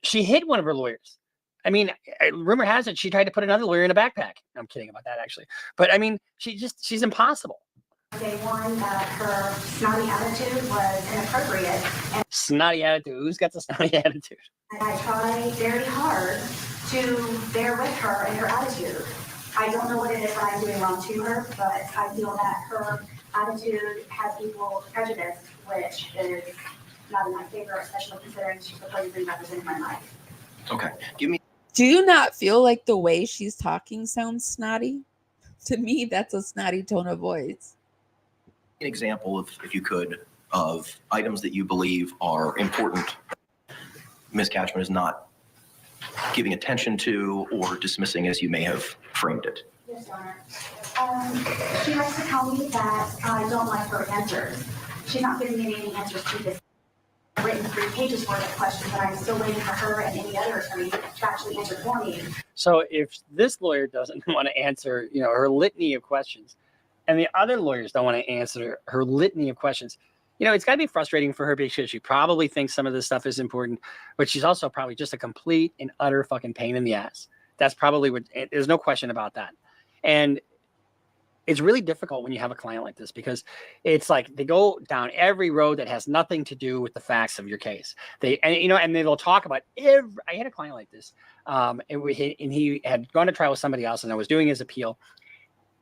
she hid one of her lawyers. I mean, rumor has it she tried to put another lawyer in a backpack. I'm kidding about that, actually. But I mean, she's impossible. Day one, her snotty attitude was inappropriate. And snotty attitude. Who's got the snotty attitude? And I try very hard to bear with her and her attitude. I don't know what it is that I'm doing wrong to her, but I feel that her attitude has equal prejudice, which is not in my favor, especially considering she's supposedly representing my life. Okay. Give me. Do you not feel like the way she's talking sounds snotty? To me, that's a snotty tone of voice. An example of, if you could, of items that you believe are important. Ms. Cashman is not giving attention to or dismissing as you may have framed it. Yes, Your Honor. She likes to tell me that I don't like her answers. She's not giving me any answers to this. I've written 3 pages worth of questions, but I'm still waiting for her and any other attorney to actually answer for me. So if this lawyer doesn't want to answer, her litany of questions, and the other lawyers don't want to answer her litany of questions, it's got to be frustrating for her because she probably thinks some of this stuff is important, but she's also probably just a complete and utter fucking pain in the ass. That's probably what, there's no question about that. And it's really difficult when you have a client like this because it's like they go down every road that has nothing to do with the facts of your case. And they'll talk about I had a client like this, and he had gone to trial with somebody else, and I was doing his appeal,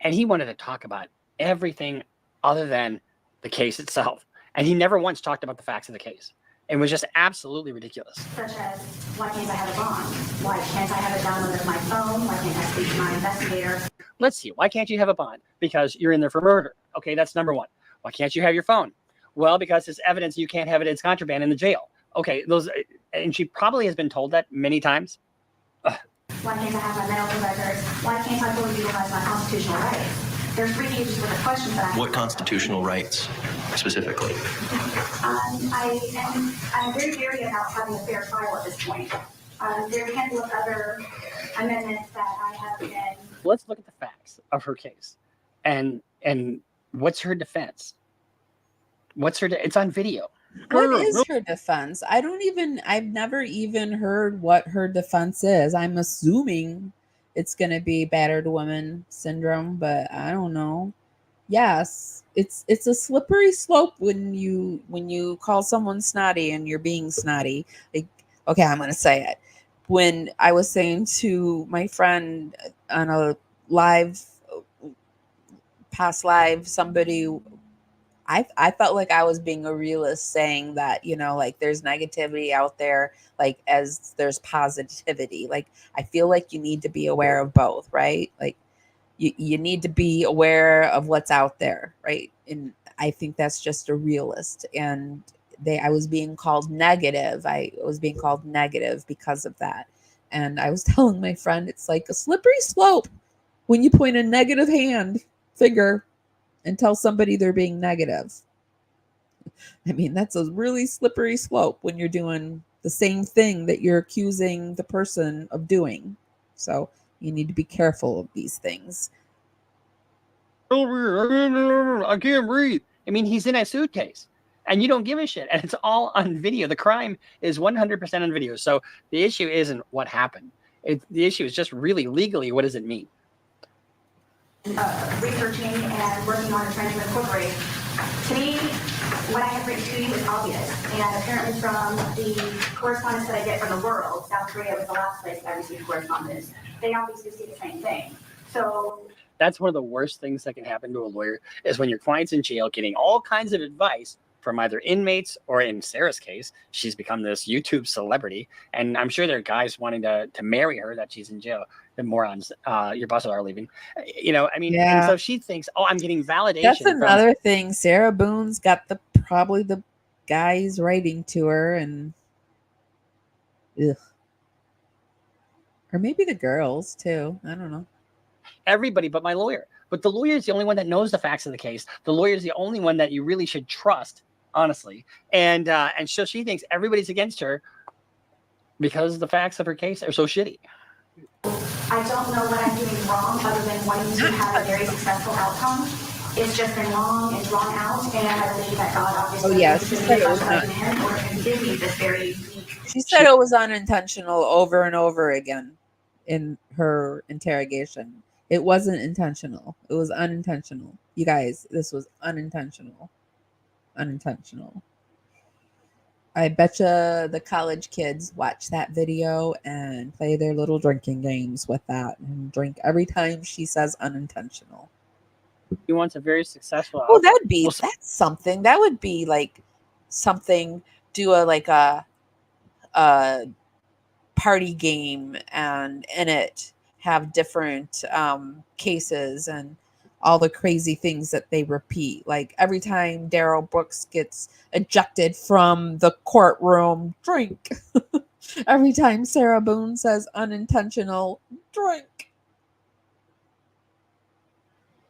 and he wanted to talk about everything other than the case itself, and he never once talked about the facts of the case. It was just absolutely ridiculous. Such as, why can't I have a bond? Why can't I have it downloaded to my phone? Why can't I speak to my investigator? Let's see. Why can't you have a bond? Because you're in there for murder. Okay, that's number one. Why can't you have your phone? Well, because it's evidence you can't have it. It's contraband in the jail. Okay, and she probably has been told that many times. Why can't I have my medical records? Why can't I fully utilize my constitutional rights? There's 3 pages worth of questions that What constitutional rights specifically? I'm very leery about having a fair trial at this point. There are a handful of other amendments that I have been. Let's look at the facts of her case, and what's her defense? It's on video. What is her defense? I've never even heard what her defense is. I'm assuming it's going to be battered woman syndrome, but I don't know. Yes, it's a slippery slope when you call someone snotty and you're being snotty. Like, okay, I'm going to say it. When I was saying to my friend on a past live, somebody, I felt like I was being a realist saying that, like there's negativity out there, like as there's positivity. Like, I feel like you need to be aware of both, right? Like you need to be aware of what's out there, right? And I think that's just a realist. And I was being called negative. I was being called negative because of that. And I was telling my friend, it's like a slippery slope when you point a negative finger and tell somebody they're being negative. I mean, that's a really slippery slope when you're doing the same thing that you're accusing the person of doing. So you need to be careful of these things. I can't breathe. I mean, he's in a suitcase and you don't give a shit. And it's all on video. The crime is 100% on video. So the issue isn't what happened. The issue is just really legally, what does it mean? Researching and working on and trying to incorporate. To me, what I have written to you is obvious. And apparently from the correspondence that I get from the world, South Korea was the last place that I received correspondence. They obviously see the same thing. So that's one of the worst things that can happen to a lawyer is when your client's in jail getting all kinds of advice from either inmates or, in Sarah's case, she's become this YouTube celebrity. And I'm sure there are guys wanting to marry her that she's in jail. The morons, your buses are leaving. Yeah. And so she thinks, oh, I'm getting validation. That's another thing. Sarah Boone's got probably the guys writing to her, and ugh. Or maybe the girls too. I don't know. Everybody but my lawyer. But the lawyer is the only one that knows the facts of the case. The lawyer is the only one that you really should trust, honestly. And so she thinks everybody's against her because the facts of her case are so shitty. I don't know what I'm doing wrong other than wanting to have a very successful outcome. It's just been long and drawn out, and I believe that God obviously she said it was not. In order to give me this very unique. She said it was unintentional over and over again in her interrogation. It wasn't intentional. It was unintentional. You guys, this was unintentional. Unintentional. I betcha the college kids watch that video and play their little drinking games with that and drink every time she says unintentional. He wants a very successful. Oh, that's something. That would be like something. Do a party game and in it have different cases and all the crazy things that they repeat. Like every time Daryl Brooks gets ejected from the courtroom, drink. Every time Sarah Boone says unintentional, drink.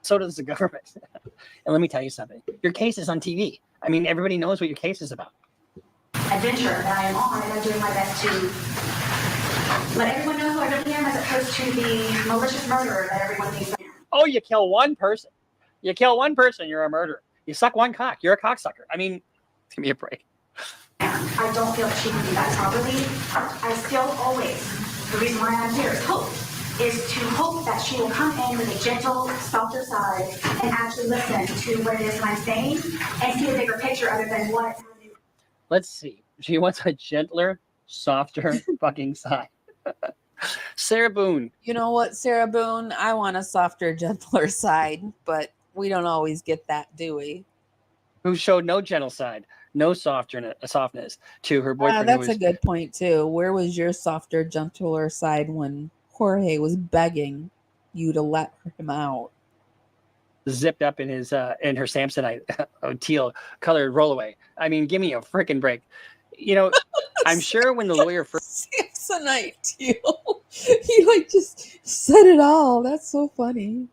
So does the government. And let me tell you something. Your case is on TV. I mean, everybody knows what your case is about. Adventure that I am on, and I'm doing my best to let everyone know who I really am as opposed to the malicious murderer that everyone thinks I am. Oh, you kill one person. You kill one person, you're a murderer. You suck one cock, you're a cocksucker. I mean, give me a break. I don't feel that she can do that properly. I still always, the reason why I'm here is to hope that she will come in with a gentle, softer side and actually listen to what it is that I'm saying and see the bigger picture other than what. Let's see. She wants a gentler, softer fucking side. Sarah Boone. You know what, Sarah Boone? I want a softer, gentler side, but we don't always get that, do we? Who showed no gentle side, no softness to her boyfriend. That's a good point, too. Where was your softer, gentler side when Jorge was begging you to let him out? Zipped up in his in her Samsonite teal colored rollaway. I mean, give me a freaking break. You know, I'm sure when the lawyer first Samsonite teal, he like just said it all. That's so funny.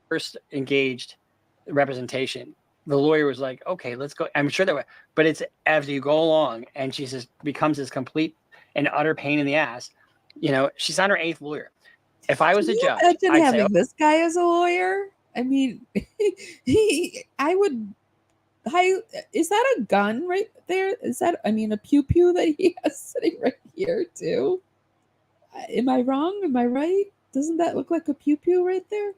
First engaged representation, the lawyer was like, "Okay, let's go." I'm sure there were, but it's as you go along, and she just becomes this complete and utter pain in the ass. You know, she's on her 8th lawyer. If I was a judge, imagine I'd having say, this guy as a lawyer. I mean, I would. Is that a gun right there? Is that, I mean, a pew pew that he has sitting right here too? Am I wrong? Am I right? Doesn't that look like a pew pew right there?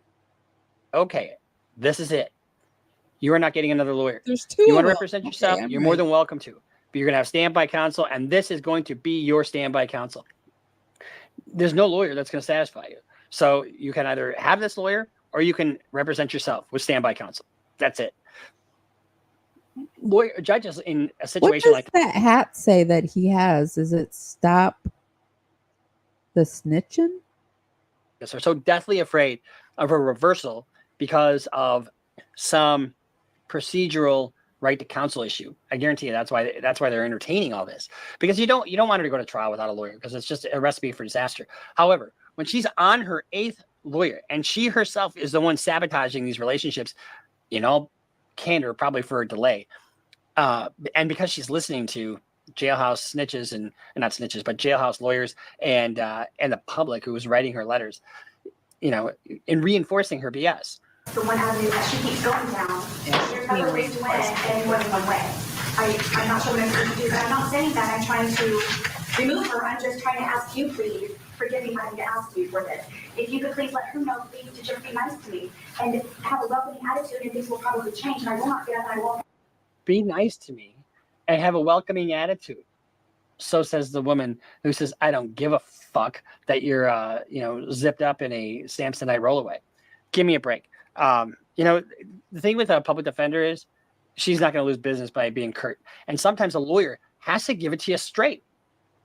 "Okay, this is it. You are not getting another lawyer. There's 2 You want of to them. represent Okay, yourself? I'm You're more right. than welcome to. But you're going to have standby counsel, and this is going to be your standby counsel. There's no lawyer that's going to satisfy you. So you can either have this lawyer or you can represent yourself with standby counsel. That's it. Lawyer judges in a What situation does like that hat say that he has? Is it stop the snitching? this are so deathly afraid of a reversal because of some procedural right to counsel issue. I guarantee you that's why they're entertaining all this, because you don't want her to go to trial without a lawyer, because it's just a recipe for disaster. However, when she's on her 8th lawyer and she herself is the one sabotaging these relationships, you know, candor probably for a delay, and because she's listening to jailhouse snitches and not snitches but jailhouse lawyers and the public who was writing her letters, you know, in reinforcing her BS. The one avenue that she keeps going down. There's no way to win any more than one way. I'm not sure what I'm supposed to do, but I'm not saying that I'm trying to remove her. I'm just trying to ask you, please, forgive me having to ask you for this. If you could please let her know, please, to just be nice to me and have a welcoming attitude, and things will probably change, and I will not get up and I won't. Be nice to me and have a welcoming attitude. So says the woman who says, "I don't give a fuck that you're, you know, zipped up in a Samsonite rollaway." Give me a break. You know, the thing with a public defender is she's not going to lose business by being curt. And sometimes a lawyer has to give it to you straight.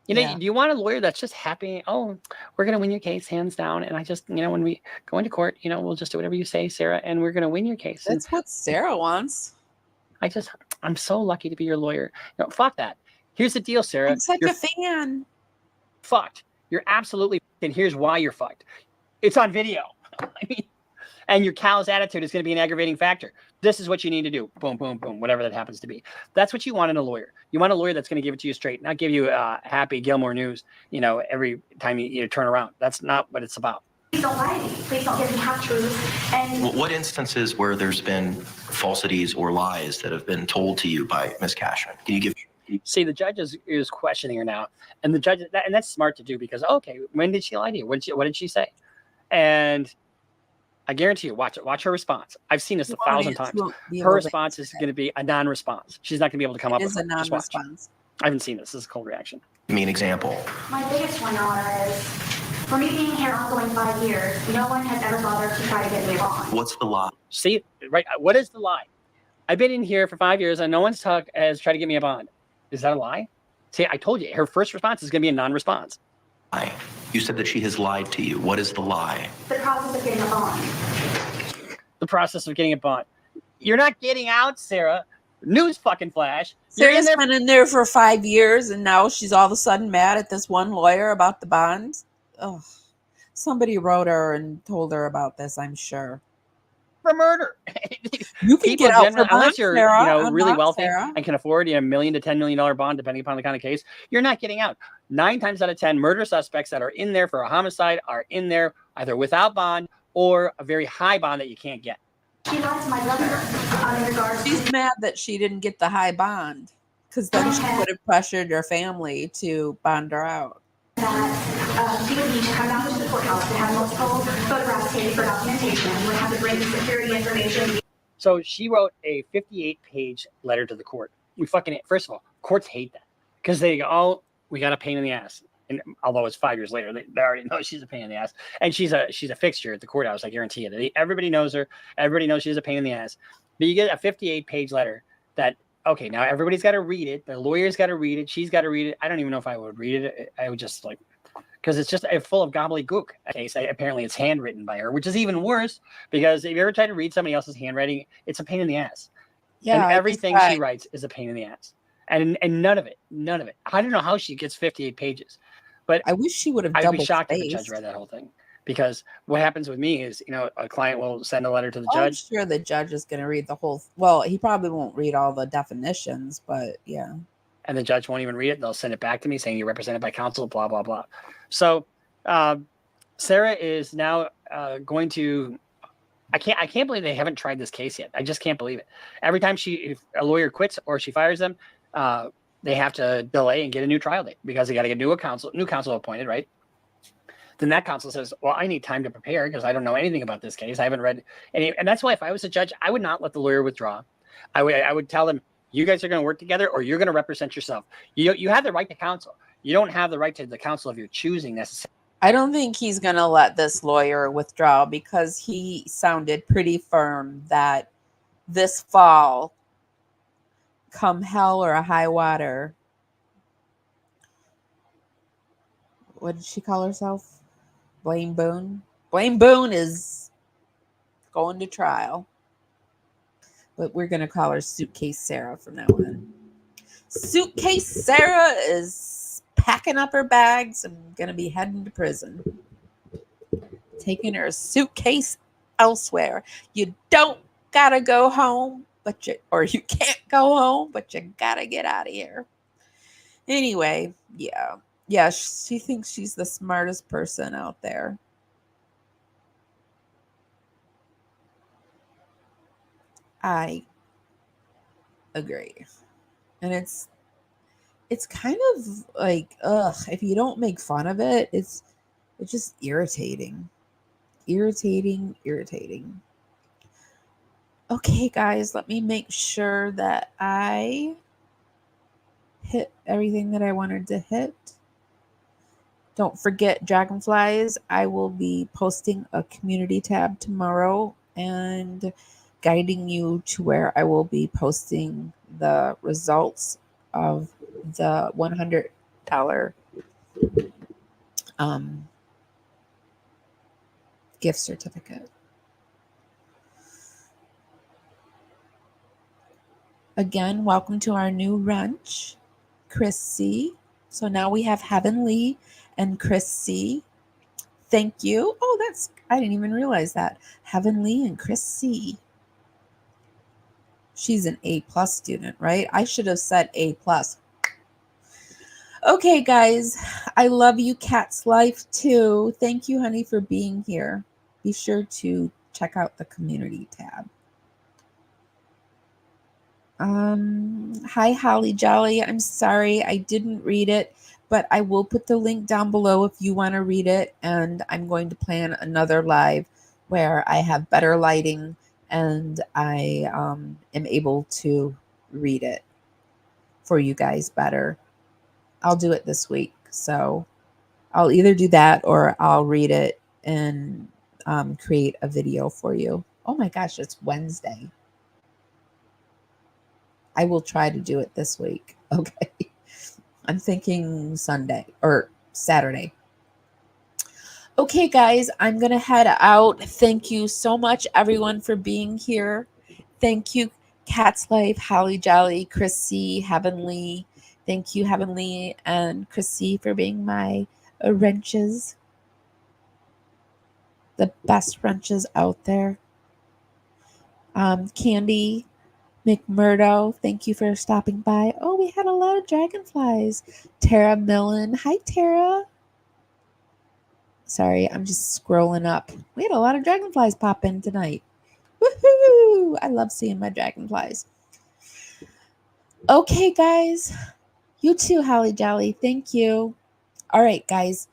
You know, do you want a lawyer that's just happy? "Oh, we're going to win your case hands down. And I just, you know, when we go into court, you know, we'll just do whatever you say, Sarah, and we're going to win your case." That's what Sarah wants. I'm so lucky to be your lawyer. No, fuck that. Here's the deal, Sarah. I'm such You're a fan. fucked. You're absolutely fucked. And here's why you're fucked. It's on video. I mean, and your callous attitude is going to be an aggravating factor. This is what you need to do. Boom, boom, boom, whatever that happens to be. That's what you want in a lawyer. You want a lawyer that's going to give it to you straight, not give you happy Gilmore news, you know, every time you turn around. That's not what it's about. Please don't lie to me. Please don't give me half-truths. And What instances where there's been falsities or lies that have been told to you by Ms. Cashman? Can you give? See, the judge is questioning her now, and the judge, and that's smart to do, because okay, when did she lie to you? What did she say? And I guarantee you, watch her response. I've seen this 1,000 times. Her response is going to be a non-response. She's not going to be able to come up with it. It is a non-response. I haven't seen this. This is a cold reaction. Give me an example. my biggest one, Your Honor, is for me being here ongoing 5 years, no one has ever bothered to try to get me a bond. What's the lie? See, right? What is the lie? I've been in here for 5 years and no one's tried to get me a bond. Is that a lie? See, I told you, her first response is going to be a non-response. Lie. You said that she has lied to you. What is the lie? The process of getting a bond. The process of getting a bond. You're not getting out, Sarah. News fucking flash. Sarah's been in there for 5 years, and now she's all of a sudden mad at this one lawyer about the bonds. Oh, somebody wrote her and told her about this, I'm sure. for murder. You can People get out for generally, bond, unless you're Sarah. really Unlock, wealthy Sarah. and can afford $1 million to $10 million bond, depending upon the kind of case, you're not getting out. 9 times out of 10, murder suspects that are in there for a homicide are in there either without bond or a very high bond that you can't get. She lied to my brother in regards to She's mad that she didn't get the high bond because then she would have pressured her family to bond her out. that he would need to come down to the courthouse to have multiple photographs taken for documentation. He would have to bring security information. So she wrote a 58-page letter to the court. First of all, courts hate that because they go, oh, we got a pain in the ass. And although it's 5 years later, they already know she's a pain in the ass. And she's a fixture at the courthouse, I guarantee you. Everybody knows her. Everybody knows she's a pain in the ass. But you get a 58-page letter that, okay, now everybody's got to read it. The lawyer's got to read it. She's got to read it. I don't even know if I would read it. I would just because it's just full of gobbledygook. Okay, so apparently it's handwritten by her, which is even worse because if you ever try to read somebody else's handwriting, it's a pain in the ass. Yeah, and everything she writes is a pain in the ass. And none of it. I don't know how she gets 58 pages. But I wish she would have. I'd be shocked if the judge read that whole thing, because what happens with me is, a client will send a letter to the judge. I'm sure the judge is going to read the whole. Well, he probably won't read all the definitions, but yeah. And the judge won't even read it. They'll send it back to me saying you're represented by counsel, blah blah blah. So Sarah is now going to. I can't believe they haven't tried this case yet. I just can't believe it. Every time if a lawyer quits or she fires them, they have to delay and get a new trial date because they got to get new counsel appointed, right? Then that counsel says, well, I need time to prepare because I don't know anything about this case. I haven't read any. And that's why if I was a judge, I would not let the lawyer withdraw. I would tell them, you guys are going to work together or you're going to represent yourself. You have the right to counsel. You don't have the right to the counsel of your choosing necessarily. I don't think he's going to let this lawyer withdraw because he sounded pretty firm that this fall, come hell or a high water. What did she call herself? Blame Boone. Blame Boone is going to trial. But we're going to call her Suitcase Sarah from now on. Suitcase Sarah is packing up her bags and going to be heading to prison. Taking her suitcase elsewhere. You don't got to go home. Or you can't go home, but you gotta get out of here. Anyway, yeah, she thinks she's the smartest person out there. I agree, and it's kind of like, if you don't make fun of it, it's just irritating. Okay, guys, let me make sure that I hit everything that I wanted to hit. Don't forget, Dragonflies, I will be posting a community tab tomorrow and guiding you to where I will be posting the results of the $100 gift certificate. Again, welcome to our new ranch, Chris C. So now we have Heavenly and Chris C. Thank you. Oh, I didn't even realize that. Heavenly and Chris C. She's an A+ student, right? I should have said A+. Okay, guys. I love you, Cat's Life, too. Thank you, honey, for being here. Be sure to check out the community tab. Hi, Holly Jolly. I'm sorry I didn't read it, but I will put the link down below if you want to read it. And I'm going to plan another live where I have better lighting and I am able to read it for you guys better. I'll do it this week. So I'll either do that or I'll read it and create a video for you. Oh my gosh, it's Wednesday. I will try to do it this week. Okay. I'm thinking Sunday or Saturday. Okay, guys, I'm going to head out. Thank you so much, everyone, for being here. Thank you, Cat's Life, Holly Jolly, Chrissy, Heavenly. Thank you, Heavenly and Chrissy, for being my wrenches. The best wrenches out there. Candy McMurdo, thank you for stopping by. Oh, we had a lot of dragonflies. Tara Millen. Hi, Tara. Sorry, I'm just scrolling up. We had a lot of dragonflies pop in tonight. Woohoo! I love seeing my dragonflies. Okay, guys. You too, Holly Jolly. Thank you. All right, guys.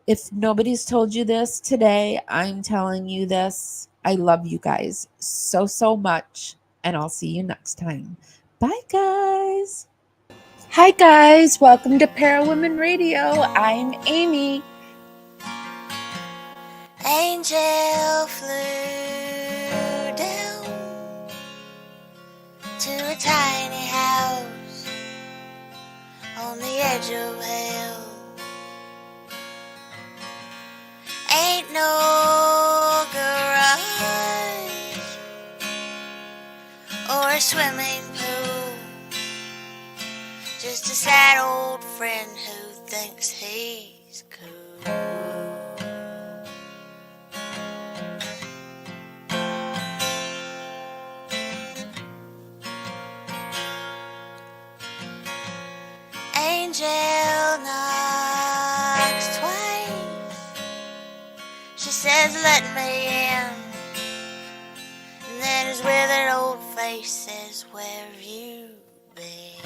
If nobody's told you this today, I'm telling you this. I love you guys so, so much. And I'll see you next time. Bye, guys. Hi, guys. Welcome to Parawomenradio. I'm Amy. Angel flew down to a tiny house on the edge of hell. Ain't no garage or a swimming pool, just a sad old friend who thinks he's cool. Angel knocks twice. She says, "Let me in." And then his withered old face says, "Where have you been?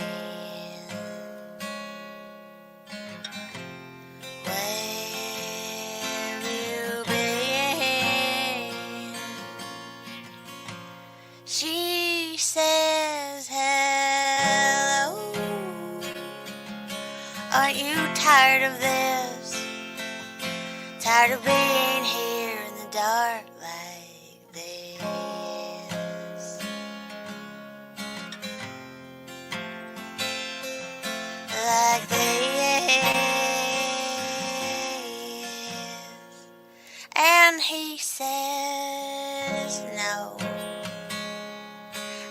Where have you been?" She says, "Hello. Aren't you tired of this? Tired of being here in the dark like this? Like this?" And he says, "No,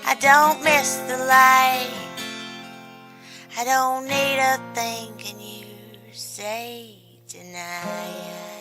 I don't miss the light. I don't need a thing, can you say tonight?"